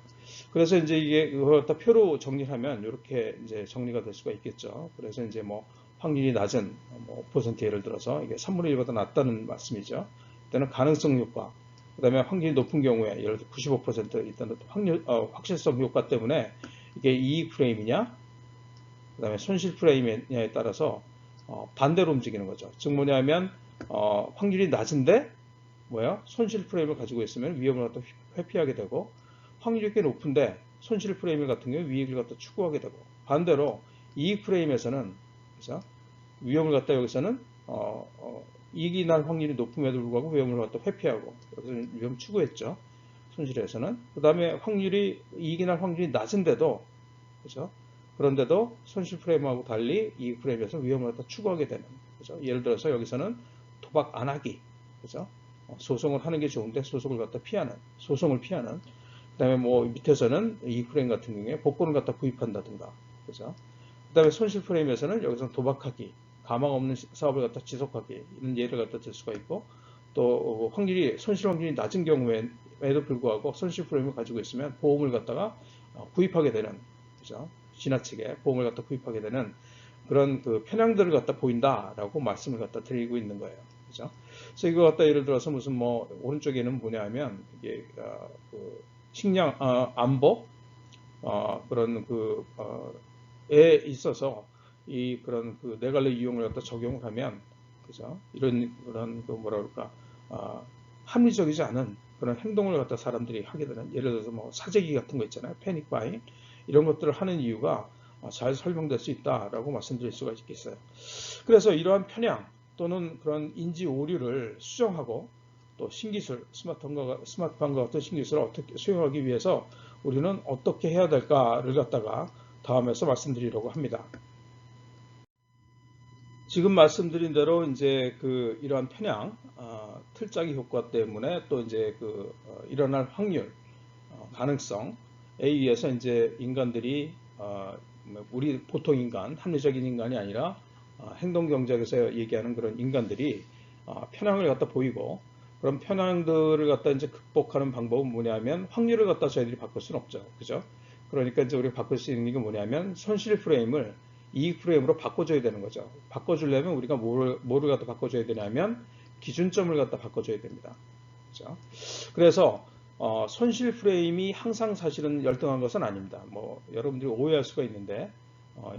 그래서 이제 이게 그걸 갖다 표로 정리하면 이렇게 이제 정리가 될 수가 있겠죠. 그래서 이제 뭐 확률이 낮은 뭐 5% 예를 들어서 이게 3분의 1보다 낮다는 말씀이죠. 일단은 가능성 효과, 그 다음에 확률이 높은 경우에 예를 들어 95% 일단 확실성 효과 때문에 이게 이익 프레임이냐 그다음에 손실 프레임에 따라서 반대로 움직이는 거죠. 즉 뭐냐면 확률이 낮은데 뭐야? 손실 프레임을 가지고 있으면 위험을 갖다 회피하게 되고, 확률이 꽤 높은데 손실 프레임 같은 경우 이익을 갖다 추구하게 되고, 반대로 이익 프레임에서는 그죠? 위험을 갖다 여기서는 이익이 날 확률이 높음에도 불구하고 위험을 갖다 회피하고, 여기서 위험 추구했죠. 손실에서는. 그 다음에 확률이 이익이 날 확률이 낮은데도 그죠? 그런데도 손실 프레임하고 달리 이익 프레임에서 위험을 갖다 추구하게 되는 그죠? 예를 들어서 여기서는 도박 안 하기 그죠? 소송을 하는 게 좋은데 소송을 갖다 피하는, 소송을 피하는. 그다음에 뭐 밑에서는 이익 프레임 같은 경우에 복권을 갖다 구입한다든가 그죠? 그다음에 손실 프레임에서는 여기서 도박하기, 가망 없는 사업을 갖다 지속하기, 이런 예를 갖다 들 수가 있고, 또 확률이 손실 확률이 낮은 경우에도 불구하고 손실 프레임을 가지고 있으면 보험을 갖다가 구입하게 되는 그죠? 지나치게 보험을 갖다 구입하게 되는 그런 그 편향들을 갖다 보인다라고 말씀을 갖다 드리고 있는 거예요. 그죠? 그래서 이거 갖다 예를 들어서 무슨 뭐 오른쪽에는 뭐냐 하면 이게 그 식량 안보 그런 에 있어서 이 그런 그 네 갈래 유형을 갖다 적용을 하면 그죠? 이런 그런 그 뭐라 그럴까 합리적이지 않은 그런 행동을 갖다 사람들이 하게 되는, 예를 들어서 뭐 사재기 같은 거 있잖아요. 패닉 바잉 이런 것들을 하는 이유가 잘 설명될 수 있다라고 말씀드릴 수가 있겠어요. 그래서 이러한 편향 또는 그런 인지 오류를 수정하고 또 신기술, 스마트팜과 같은 신기술을 어떻게 수용하기 위해서 우리는 어떻게 해야 될까를 갖다가 다음에서 말씀드리려고 합니다. 지금 말씀드린 대로 이제 그 이러한 편향, 틀짜기 효과 때문에 또 이제 일어날 확률, 가능성에 의해서 이제 인간들이 우리 보통 인간, 합리적인 인간이 아니라 행동 경제학에서 얘기하는 그런 인간들이 편향을 갖다 보이고, 그런 편향들을 갖다 이제 극복하는 방법은 뭐냐면 확률을 갖다 저희들이 바꿀 수는 없죠, 그죠? 그러니까 이제 우리가 바꿀 수 있는 게 뭐냐면 손실 프레임을 이익 프레임으로 바꿔줘야 되는 거죠. 바꿔주려면 우리가 뭐를 갖다 바꿔줘야 되냐면 기준점을 갖다 바꿔줘야 됩니다. 그죠? 그래서 손실 프레임이 항상 사실은 열등한 것은 아닙니다. 뭐 여러분들이 오해할 수가 있는데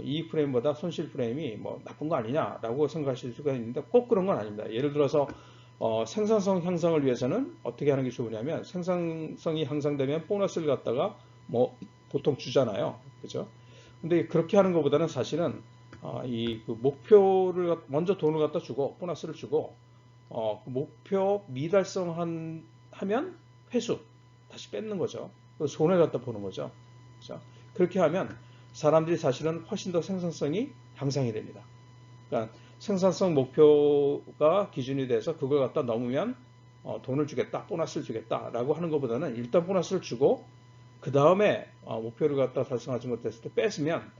이익 프레임보다 손실 프레임이 뭐 나쁜 거 아니냐라고 생각하실 수가 있는데 꼭 그런 건 아닙니다. 예를 들어서 생산성 향상을 위해서는 어떻게 하는 게 좋으냐면, 생산성이 향상되면 보너스를 갖다가 뭐 보통 주잖아요. 그죠? 근데 그렇게 하는 것보다는 사실은 그 목표를 먼저 돈을 갖다 주고 보너스를 주고 그 목표 하면 회수 다시 뺏는 거죠. 손해 갖다 보는 거죠. 그렇죠? 그렇게 하면 사람들이 사실은 훨씬 더 생산성이 향상이 됩니다. 그러니까 생산성 목표가 기준이 돼서 그걸 갖다 넘으면 돈을 주겠다, 보너스를 주겠다라고 하는 것보다는 일단 보너스를 주고 그 다음에 목표를 갖다 달성하지 못했을 때 뺏으면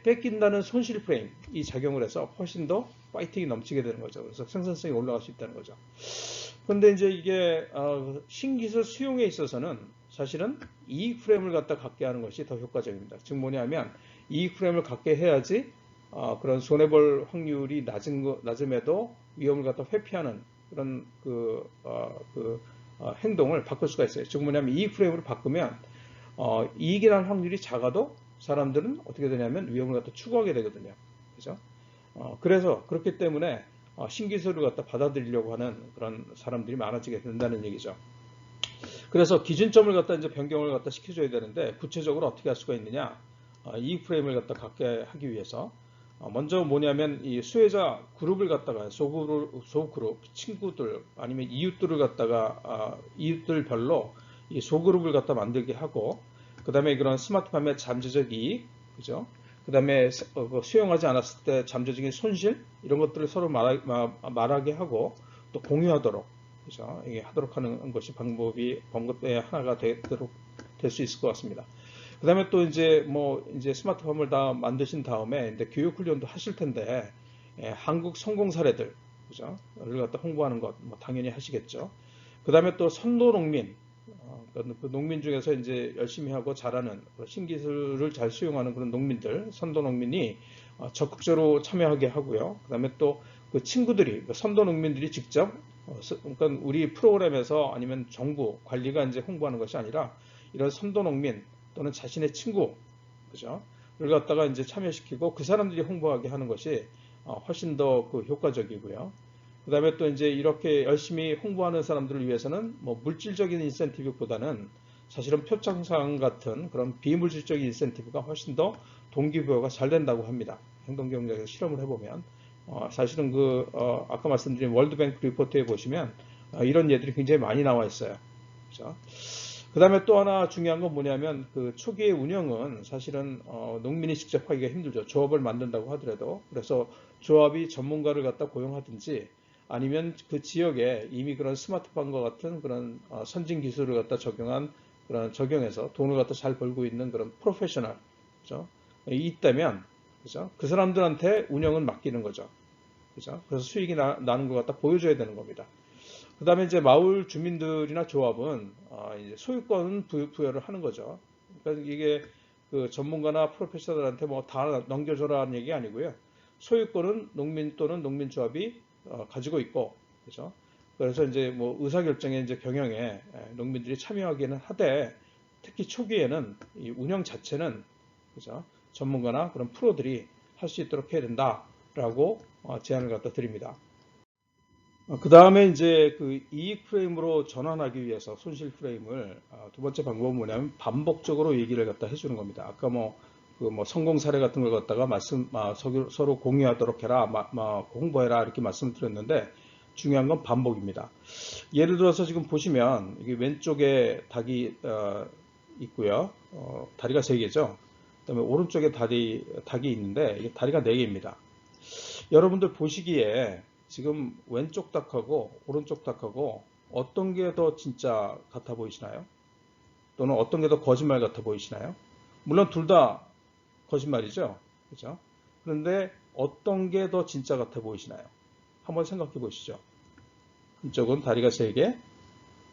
뺏긴다는 손실 프레임 이 작용을 해서 훨씬 더 파이팅이 넘치게 되는 거죠. 그래서 생산성이 올라갈 수 있다는 거죠. 그런데 이제 이게 신기술 수용에 있어서는 사실은 이익 프레임을 갖다 갖게 하는 것이 더 효과적입니다. 즉 뭐냐면 이익 프레임을 갖게 해야지 그런 손해볼 확률이 낮음에도 위험을 갖다 회피하는 그런 행동을 바꿀 수가 있어요. 즉 뭐냐면 이익 프레임으로 바꾸면 이익이 날 확률이 작아도 사람들은 어떻게 되냐면 위험을 갖다 추구하게 되거든요. 그죠? 그래서 그렇기 때문에 신기술을 갖다 받아들이려고 하는 그런 사람들이 많아지게 된다는 얘기죠. 그래서 기준점을 갖다 이제 변경을 갖다 시켜줘야 되는데 구체적으로 어떻게 할 수가 있느냐? 이익 프레임을 갖다 갖게 하기 위해서 먼저 뭐냐면 이 수혜자 그룹을 갖다가 소그룹 친구들 아니면 이웃들을 갖다가 이웃들별로 이 소그룹을 갖다 만들게 하고, 그 다음에 그런 스마트팜의 잠재적 이익, 그죠? 그 다음에 수용하지 않았을 때 잠재적인 손실 이런 것들을 서로 말하게 하고 또 공유하도록, 그죠? 이게 하도록 하는 것이 방법의 하나가 될 수 있을 것 같습니다. 그 다음에 또 이제 이제 스마트팜을 다 만드신 다음에 이제 교육 훈련도 하실 텐데, 한국 성공 사례들, 그죠? 를 갖다 홍보하는 것, 당연히 하시겠죠. 그 다음에 또 선도 농민, 그 농민 중에서 이제 열심히 하고 잘하는 신기술을 잘 수용하는 그런 농민들, 선도 농민이 적극적으로 참여하게 하고요. 그 다음에 또 그 친구들이, 선도 농민들이 직접, 그러니까 우리 프로그램에서 아니면 정부 관리가 이제 홍보하는 것이 아니라 이런 선도 농민 또는 자신의 친구, 그죠? 갖다가 이제 참여시키고 그 사람들이 홍보하게 하는 것이 훨씬 더 그 효과적이고요. 그 다음에 또 이제 이렇게 열심히 홍보하는 사람들을 위해서는 뭐 물질적인 인센티브보다는 사실은 표창장 같은 그런 비물질적인 인센티브가 훨씬 더 동기부여가 잘 된다고 합니다. 행동경제에서 실험을 해보면 사실은 아까 말씀드린 월드뱅크 리포트에 보시면 이런 예들이 굉장히 많이 나와 있어요. 그렇죠? 그 다음에 또 하나 중요한 건 뭐냐면 그 초기의 운영은 사실은 농민이 직접 하기가 힘들죠. 조합을 만든다고 하더라도. 그래서 조합이 전문가를 갖다 고용하든지 아니면 그 지역에 이미 그런 스마트팜과 같은 그런 선진 기술을 갖다 적용해서 돈을 갖다 잘 벌고 있는 그런 프로페셔널, 그죠? 있다면, 그죠? 그 사람들한테 운영은 맡기는 거죠. 그죠? 그래서 수익이 나는 것 갖다 보여줘야 되는 겁니다. 그 다음에 이제 마을 주민들이나 조합은 이제 소유권 부여를 하는 거죠. 그러니까 이게 그 전문가나 프로페셔널한테 뭐 다 넘겨줘라는 얘기 아니고요. 소유권은 농민 또는 농민조합이 가지고 있고, 그죠? 그래서 이제 뭐 의사결정에 이제 경영에 농민들이 참여하기는 하되, 특히 초기에는 이 운영 자체는, 그죠? 전문가나 그런 프로들이 할 수 있도록 해야 된다라고 제안을 갖다 드립니다. 그 다음에 이제 그 이익 프레임으로 전환하기 위해서 손실 프레임을 두 번째 방법은 뭐냐면 반복적으로 얘기를 갖다 해주는 겁니다. 아까 뭐 성공 사례 같은 걸 갖다가 서로 공유하도록 해라, 홍보해라 이렇게 말씀드렸는데 중요한 건 반복입니다. 예를 들어서 지금 보시면 이게 왼쪽에 닭이 있고요. 다리가 3개죠. 그다음에 오른쪽에 닭이 있는데 이게 다리가 4개입니다. 여러분들 보시기에 지금 왼쪽 닭하고 오른쪽 닭하고 어떤 게 더 진짜 같아 보이시나요? 또는 어떤 게 더 거짓말 같아 보이시나요? 물론 둘 다 거짓말이죠. 그죠? 그런데 어떤 게 더 진짜 같아 보이시나요? 한번 생각해 보시죠. 한쪽은 다리가 3개,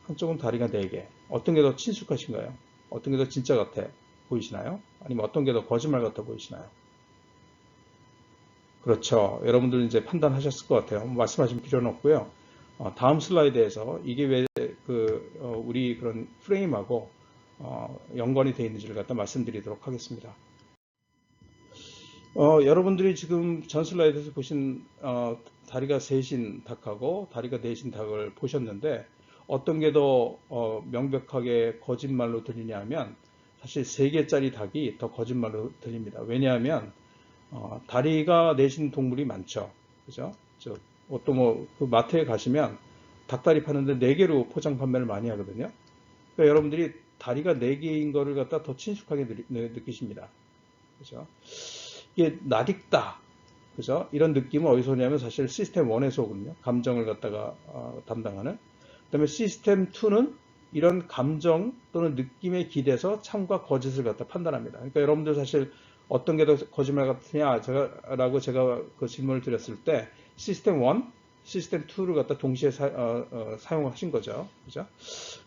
한쪽은 다리가 4개. 어떤 게 더 친숙하신가요? 어떤 게 더 진짜 같아 보이시나요? 아니면 어떤 게 더 거짓말 같아 보이시나요? 그렇죠. 여러분들 이제 판단하셨을 것 같아요. 말씀하실 필요는 없고요. 다음 슬라이드에서 이게 왜 우리 그런 프레임하고 연관이 되어 있는지를 갖다 말씀드리도록 하겠습니다. 여러분들이 지금 전 슬라이드에서 보신 다리가 셋인 닭하고 다리가 넷인 닭을 보셨는데 어떤 게 더 명백하게 거짓말로 들리냐 하면 사실 3개짜리 닭이 더 거짓말로 들립니다. 왜냐하면 다리가 내신 동물이 많죠. 그죠? 또 그 마트에 가시면 닭다리 파는데 4개로 포장 판매를 많이 하거든요. 그러니까 여러분들이 다리가 4개인 거를 갖다 더 친숙하게 느끼십니다. 그죠? 이게 낯익다. 그죠? 이런 느낌은 어디서 오냐면 사실 시스템 1에서 오거든요. 감정을 갖다가 담당하는. 그다음에 시스템 2는 이런 감정 또는 느낌에 기대서 참과 거짓을 갖다 판단합니다. 그러니까 여러분들 사실 어떤 게 더 거짓말 같으냐라고 제가 그 질문을 드렸을 때 시스템 1, 시스템 2를 갖다 동시에 사용하신 거죠. 그죠?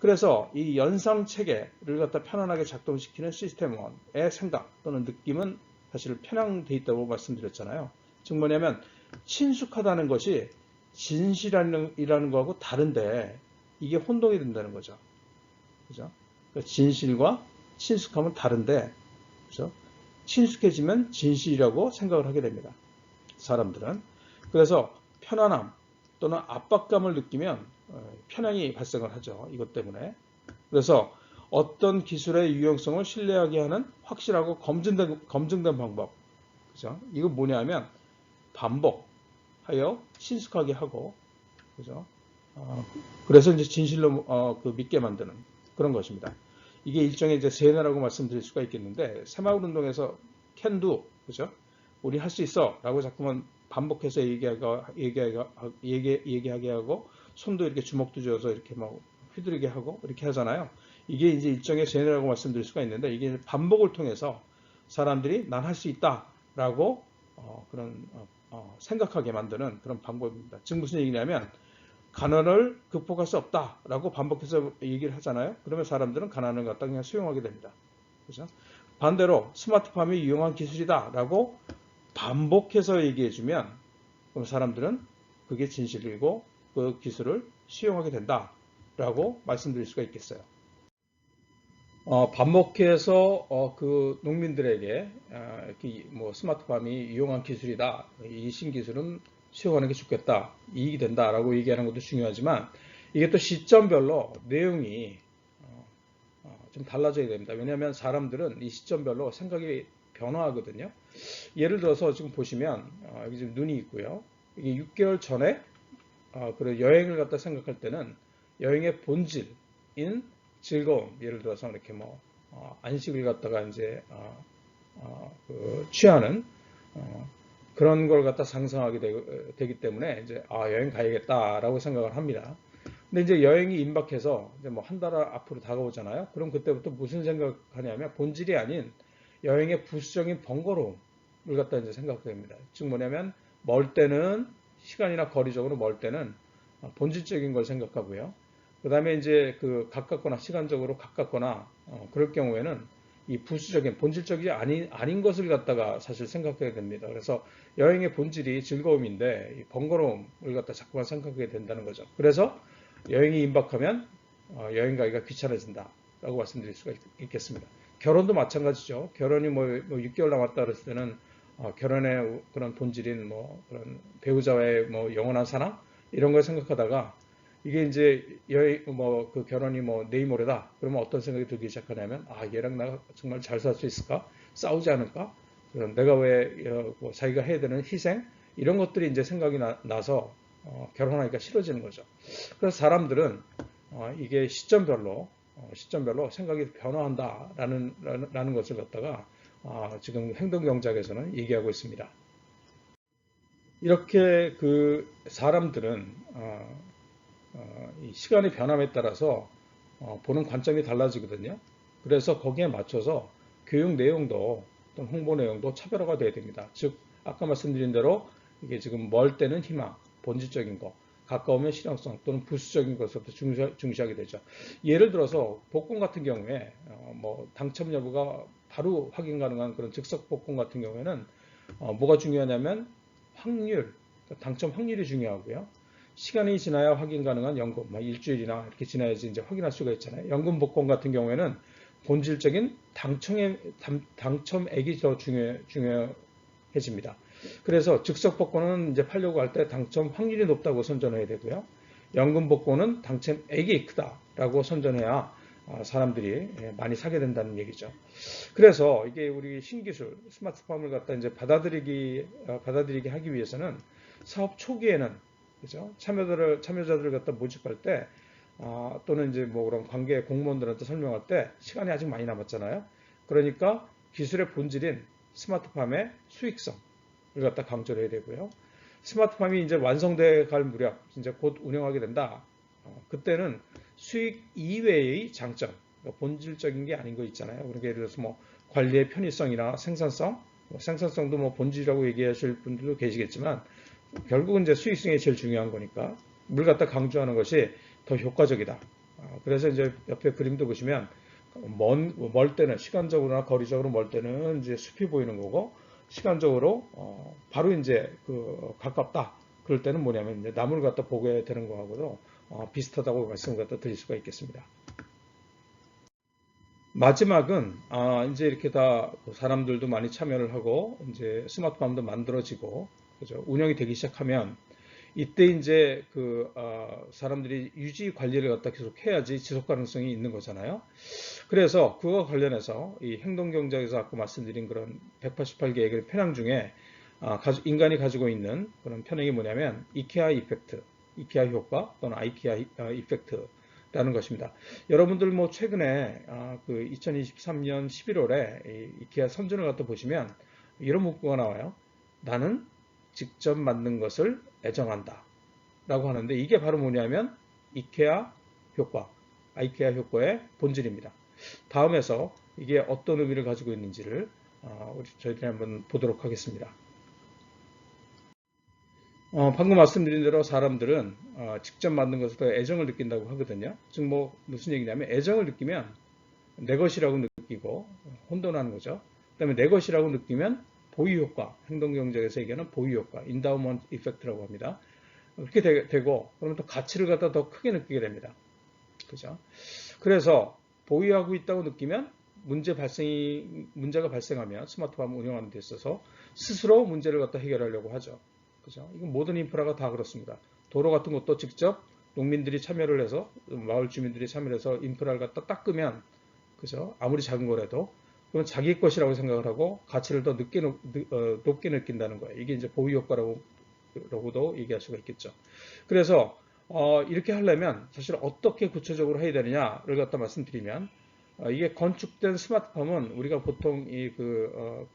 그래서 이 연상 체계를 갖다 편안하게 작동시키는 시스템 1의 생각 또는 느낌은 사실 편향돼 있다고 말씀드렸잖아요. 즉 뭐냐면 친숙하다는 것이 진실이라는 거하고 다른데 이게 혼동이 된다는 거죠. 그죠? 그러니까 진실과 친숙함은 다른데, 그죠? 친숙해지면 진실이라고 생각을 하게 됩니다. 사람들은. 그래서 편안함 또는 압박감을 느끼면 편향이 발생을 하죠. 이것 때문에. 그래서 어떤 기술의 유용성을 신뢰하게 하는 확실하고 검증된 방법. 그죠? 이거 뭐냐면 반복하여 친숙하게 하고, 그죠? 그래서 이제 진실로 믿게 만드는 그런 것입니다. 이게 일종의 이제 세뇌라고 말씀드릴 수가 있겠는데 새마을 운동에서 can do, 그죠? 우리 할 수 있어라고 자꾸만 반복해서 얘기하게 하고 손도 이렇게 주먹도 쥐어서 이렇게 막 휘두르게 하고 이렇게 하잖아요. 이게 이제 일종의 세뇌라고 말씀드릴 수가 있는데 이게 반복을 통해서 사람들이 난 할 수 있다라고 생각하게 만드는 그런 방법입니다. 즉 무슨 얘기냐면 가난을 극복할 수 없다라고 반복해서 얘기를 하잖아요. 그러면 사람들은 가난을 갖다 그냥 수용하게 됩니다. 그죠? 반대로 스마트팜이 유용한 기술이다라고 반복해서 얘기해주면 그럼 사람들은 그게 진실이고 그 기술을 수용하게 된다라고 말씀드릴 수가 있겠어요. 반복해서 그 농민들에게 이렇게 뭐 스마트팜이 유용한 기술이다. 이 신기술은 수용하는 게 좋겠다. 이익이 된다라고 얘기하는 것도 중요하지만 이게 또 시점별로 내용이 좀 달라져야 됩니다. 왜냐하면 사람들은 이 시점별로 생각이 변화하거든요. 예를 들어서 지금 보시면 여기 지금 눈이 있고요. 이게 6개월 전에 그런 여행을 갖다 생각할 때는 여행의 본질인 즐거움, 예를 들어서 이렇게 뭐 안식을 갖다가 이제 그 취하는 그런 걸 갖다 상상하게 되기 때문에 이제 여행 가야겠다라고 생각을 합니다. 근데 이제 여행이 임박해서 이제 뭐 한 달 앞으로 다가오잖아요. 그럼 그때부터 무슨 생각하냐면 본질이 아닌 여행의 부수적인 번거로움을 갖다 이제 생각됩니다. 즉 뭐냐면 멀 때는 시간이나 거리적으로 멀 때는 본질적인 걸 생각하고요. 그 다음에 이제 그 가깝거나 시간적으로 가깝거나 그럴 경우에는 이 부수적인 본질적이 아닌 것을 갖다가 사실 생각해야 됩니다. 그래서 여행의 본질이 즐거움인데 이 번거로움을 갖다 자꾸만 생각하게 된다는 거죠. 그래서 여행이 임박하면 여행 가기가 귀찮아진다라고 말씀드릴 수가 있겠습니다. 결혼도 마찬가지죠. 결혼이 뭐 6개월 남았다 그랬을 때는 결혼의 그런 본질인 뭐 그런 배우자와의 뭐 영원한 사랑 이런 걸 생각하다가 이게 이제 뭐 그 결혼이 뭐 내일 모레다. 그러면 어떤 생각이 들기 시작하냐면 얘랑 나 정말 잘 살 수 있을까? 싸우지 않을까? 내가 왜 뭐 자기가 해야 되는 희생 이런 것들이 이제 생각이 나서 결혼하기가 싫어지는 거죠. 그래서 사람들은 이게 시점별로 생각이 변화한다라는 것을 갖다가 지금 행동경제학에서는 얘기하고 있습니다. 이렇게 그 사람들은 이 시간의 변함에 따라서 보는 관점이 달라지거든요. 그래서 거기에 맞춰서 교육 내용도 또는 홍보 내용도 차별화가 돼야 됩니다. 즉 아까 말씀드린 대로 이게 지금 멀 때는 희망, 본질적인 거, 가까우면 실용성 또는 부수적인 것부터 중시하게 되죠. 예를 들어서 복권 같은 경우에 뭐 당첨 여부가 바로 확인 가능한 그런 즉석 복권 같은 경우에는 뭐가 중요하냐면 확률, 당첨 확률이 중요하고요. 시간이 지나야 확인 가능한 연금, 일주일이나 이렇게 지나야지 이제 확인할 수가 있잖아요. 연금 복권 같은 경우에는 본질적인 당첨액이 더 중요해집니다. 그래서 즉석 복권은 이제 팔려고 할 때 당첨 확률이 높다고 선전해야 되고요. 연금 복권은 당첨액이 크다라고 선전해야 사람들이 많이 사게 된다는 얘기죠. 그래서 이게 우리 신기술 스마트팜을 갖다 이제 받아들이게 하기 위해서는 사업 초기에는 그죠? 참여자들을 갖다 모집할 때 또는 이제 뭐 그런 관계 공무원들한테 설명할 때 시간이 아직 많이 남았잖아요. 그러니까 기술의 본질인 스마트팜의 수익성을 갖다 강조를 해야 되고요. 스마트팜이 이제 완성돼 갈 무렵 이제 곧 운영하게 된다. 그때는 수익 이외의 장점, 그러니까 본질적인 게 아닌 거 있잖아요. 그러니까 예를 들어서 뭐 관리의 편의성이나 생산성, 생산성도 뭐 본질이라고 얘기하실 분들도 계시겠지만 결국은 이제 수익성이 제일 중요한 거니까 물 갖다 강조하는 것이 더 효과적이다. 그래서 이제 옆에 그림도 보시면 멀 때는 시간적으로나 거리적으로 멀 때는 이제 숲이 보이는 거고 시간적으로 바로 이제 그 가깝다. 그럴 때는 뭐냐면 이제 나무를 갖다 보게 되는 거하고도 비슷하다고 말씀을 갖다 드릴 수가 있겠습니다. 마지막은 이제 이렇게 다 사람들도 많이 참여를 하고 이제 스마트팜도 만들어지고 그죠? 운영이 되기 시작하면 이때 이제 그 사람들이 유지 관리를 갖다 계속 해야지 지속 가능성이 있는 거잖아요. 그래서 그와 관련해서 이 행동경제에서 아까 말씀드린 그런 188개의 그 편향 중에 인간이 가지고 있는 그런 편향이 뭐냐면 이케아 이펙트, 이케아 효과 또는 아이케아 이펙트라는 것입니다. 여러분들 뭐 최근에 그 2023년 11월에 이케아 선전을 갖다 보시면 이런 문구가 나와요. 나는 직접 만든 것을 애정한다 라고 하는데 이게 바로 뭐냐면 이케아 효과, 아이케아 효과의 본질입니다. 다음에서 이게 어떤 의미를 가지고 있는지를 저희들이 한번 보도록 하겠습니다. 방금 말씀드린 대로 사람들은 직접 만든 것에 더 애정을 느낀다고 하거든요. 즉 뭐 무슨 얘기냐면 애정을 느끼면 내 것이라고 느끼고 혼돈하는 거죠. 그다음에 내 것이라고 느끼면 보유 효과, 행동경제에서 얘기하는 보유 효과, 인다우먼트 이펙트라고 합니다. 그렇게 되고 그러면 또 가치를 갖다 더 크게 느끼게 됩니다. 그죠? 그래서 보유하고 있다고 느끼면 문제가 발생하면 스마트팜 운영하는 데 있어서 스스로 문제를 갖다 해결하려고 하죠. 그죠? 이건 모든 인프라가 다 그렇습니다. 도로 같은 것도 직접 농민들이 참여를 해서 마을 주민들이 참여를 해서 인프라를 갖다 닦으면 그죠? 아무리 작은 거라도 그건 자기 것이라고 생각을 하고 가치를 더 높게 느낀다는 거예요. 이게 이제 보유 효과라고도 얘기할 수가 있겠죠. 그래서 이렇게 하려면 사실 어떻게 구체적으로 해야 되느냐를 갖다 말씀드리면 이게 건축된 스마트팜은 우리가 보통 그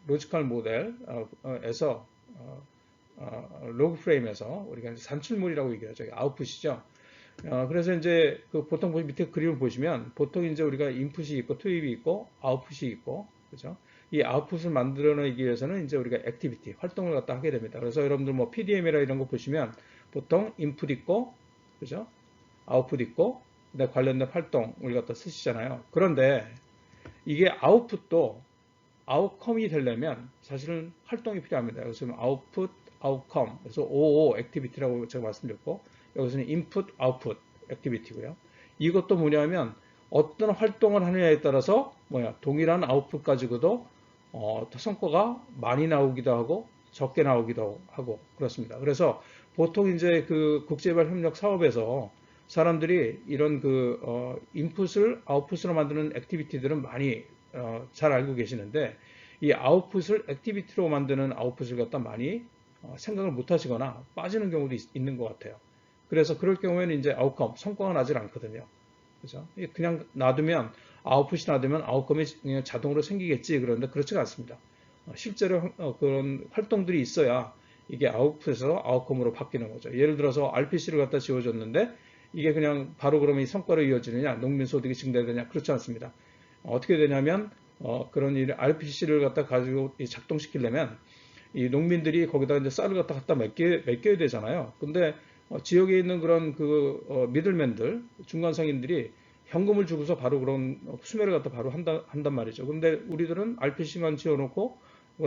로지컬 모델에서 로그 프레임에서 우리가 산출물이라고 얘기하죠. 아웃풋이죠. 그래서 이제 그 보통 밑에 그림을 보시면 보통 이제 우리가 인풋이 있고 투입이 있고 아웃풋이 있고 그죠? 이 아웃풋을 만들어내기 위해서는 이제 우리가 액티비티 활동을 갖다 하게 됩니다. 그래서 여러분들 뭐 PDM이라 이런 거 보시면 보통 인풋 있고 그죠? 아웃풋 있고 관련된 활동을 갖다 쓰시잖아요. 그런데 이게 아웃풋도 아웃컴이 되려면 사실은 활동이 필요합니다. 그래서 아웃풋, 아웃컴, 그래서 OO 액티비티라고 제가 말씀드렸고 여기서는 인풋, 아웃풋 액티비티고요. 이것도 뭐냐면 어떤 활동을 하느냐에 따라서 동일한 아웃풋 가지고도 성과가 많이 나오기도 하고 적게 나오기도 하고 그렇습니다. 그래서 보통 이제 그 국제개발 협력 사업에서 사람들이 이런 인풋을 아웃풋으로 만드는 액티비티들은 많이 잘 알고 계시는데 이 아웃풋을 액티비티로 만드는 아웃풋을 갖다 많이 생각을 못 하시거나 빠지는 경우도 있는 것 같아요. 그래서 그럴 경우에는 이제 아웃컴, 성과가 나질 않거든요. 그죠? 그냥 놔두면, 아웃풋이 놔두면 아웃컴이 그냥 자동으로 생기겠지. 그런데 그렇지가 않습니다. 실제로 그런 활동들이 있어야 이게 아웃풋에서 아웃컴으로 바뀌는 거죠. 예를 들어서 RPC를 갖다 지어줬는데 이게 그냥 바로 그러면 이 성과로 이어지느냐, 농민 소득이 증대되느냐, 그렇지 않습니다. 어떻게 되냐면, 그런 RPC를 갖다 가지고 작동시키려면 이 농민들이 거기다 이제 쌀을 갖다 맡겨야 되잖아요. 근데 지역에 있는 그런 미들맨들, 중간상인들이 현금을 주고서 바로 그런 수매를 갖다 바로 한단 말이죠. 근데 우리들은 RPC만 지어놓고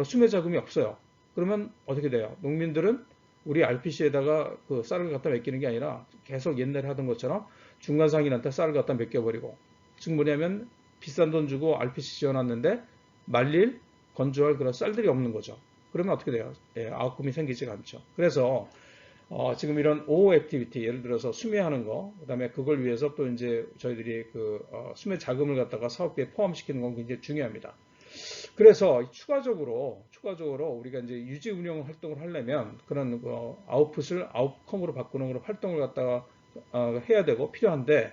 수매 자금이 없어요. 그러면 어떻게 돼요? 농민들은 우리 RPC에다가 그 쌀을 갖다 맡기는 게 아니라 계속 옛날에 하던 것처럼 중간상인한테 쌀을 갖다 맡겨버리고 즉 뭐냐면 비싼 돈 주고 RPC 지어놨는데 말릴 건조할 그런 쌀들이 없는 거죠. 그러면 어떻게 돼요? 아웃컴이 생기지가 않죠. 그래서 지금 이런 오호 액티비티, 예를 들어서 수매하는 거, 그 다음에 그걸 위해서 또 이제 저희들이 수매 자금을 갖다가 사업비에 포함시키는 건 굉장히 중요합니다. 그래서 추가적으로 우리가 이제 유지 운영 활동을 하려면 그런 아웃풋을 아웃컴으로 바꾸는 그런 활동을 갖다가 해야 되고 필요한데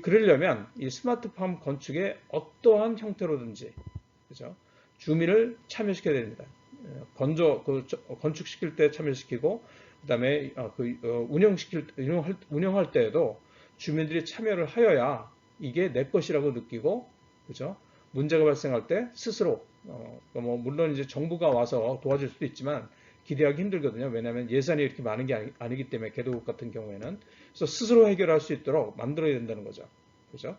그러려면 이 스마트팜 건축의 어떠한 형태로든지 그죠? 주민을 참여시켜야 됩니다. 건축시킬 때 참여시키고 그다음에 운영할 때에도 주민들이 참여를 하여야 이게 내 것이라고 느끼고 그죠? 문제가 발생할 때 스스로 물론 이제 정부가 와서 도와줄 수도 있지만 기대하기 힘들거든요. 왜냐하면 예산이 이렇게 많은 게 아니기 때문에 개도국 같은 경우에는 그래서 스스로 해결할 수 있도록 만들어야 된다는 거죠. 그죠?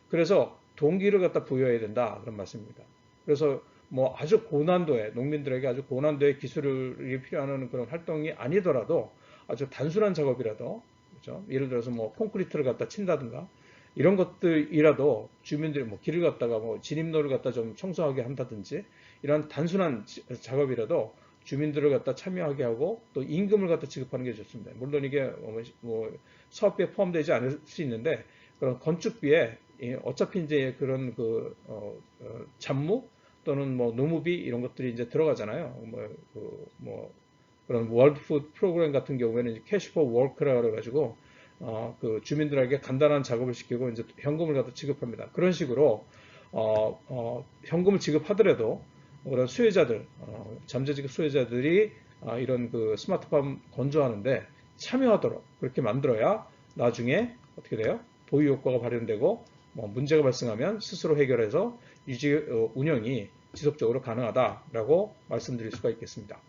그래서 동기를 갖다 부여해야 된다 그런 말씀입니다. 그래서 뭐 아주 고난도의 농민들에게 아주 고난도의 기술이 필요한 그런 활동이 아니더라도 아주 단순한 작업이라도 그렇죠? 예를 들어서 뭐 콘크리트를 갖다 친다든가 이런 것들이라도 주민들이 뭐 길을 갖다가 뭐 진입로를 갖다 좀 청소하게 한다든지 이런 단순한 작업이라도 주민들을 갖다 참여하게 하고 또 임금을 갖다 지급하는 게 좋습니다. 물론 이게 뭐 사업비에 포함되지 않을 수 있는데 그런 건축비에 어차피 이제 그런 잡무 또는 뭐 노무비 이런 것들이 이제 들어가잖아요. 그런 월드 푸드 프로그램 같은 경우에는 캐시 포 워크라 그래가지고 그 주민들에게 간단한 작업을 시키고 이제 현금을 갖다 지급합니다. 그런 식으로 현금을 지급하더라도 그런 수혜자들, 잠재적 수혜자들이 이런 스마트팜 건조하는데 참여하도록 그렇게 만들어야 나중에 어떻게 돼요? 보유 효과가 발현되고 문제가 발생하면 스스로 해결해서 유지 운영이 지속적으로 가능하다라고 말씀드릴 수가 있겠습니다.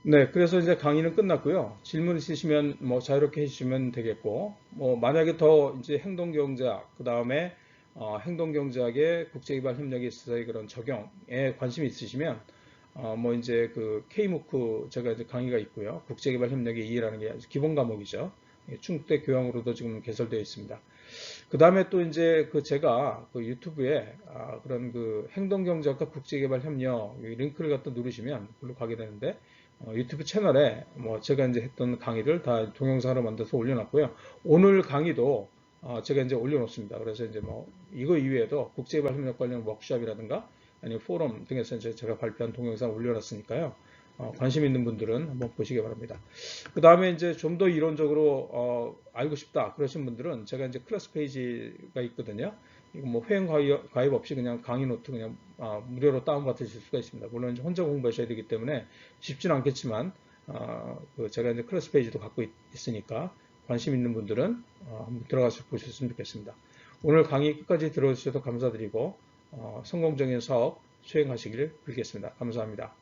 네, 그래서 이제 강의는 끝났고요. 질문 있으시면 뭐 자유롭게 해주시면 되겠고, 뭐 만약에 더 이제 행동경제학, 그 다음에 행동경제학의 국제개발 협력에 있어서의 그런 적용에 관심이 있으시면 뭐 이제 K무크 제가 이제 강의가 있고요. 국제개발 협력의 이해라는 게 아주 기본 과목이죠. 충북대 교양으로도 지금 개설되어 있습니다. 그 다음에 또 이제 그 제가 그 유튜브에 그런 그 행동경제학과 국제개발협력 이 링크를 갖다 누르시면 글로 가게 되는데 유튜브 채널에 뭐 제가 이제 했던 강의를 다 동영상으로 만들어서 올려놨고요. 오늘 강의도 제가 이제 올려놓습니다. 그래서 이제 뭐 이거 이외에도 국제개발협력 관련 워크숍이라든가 아니면 포럼 등에서 이제 제가 발표한 동영상 올려놨으니까요. 관심 있는 분들은 한번 보시기 바랍니다. 그 다음에 이제 좀 더 이론적으로 알고 싶다 그러신 분들은 제가 이제 클래스 페이지가 있거든요. 이거 뭐 회원 가입 없이 그냥 강의 노트 그냥 무료로 다운받으실 수가 있습니다. 물론 이제 혼자 공부하셔야 되기 때문에 쉽지는 않겠지만 그 제가 이제 클래스 페이지도 갖고 있으니까 관심 있는 분들은 한번 들어가서 보셨으면 좋겠습니다. 오늘 강의 끝까지 들어주셔서 감사드리고 성공적인 사업 수행하시길 빌겠습니다. 감사합니다.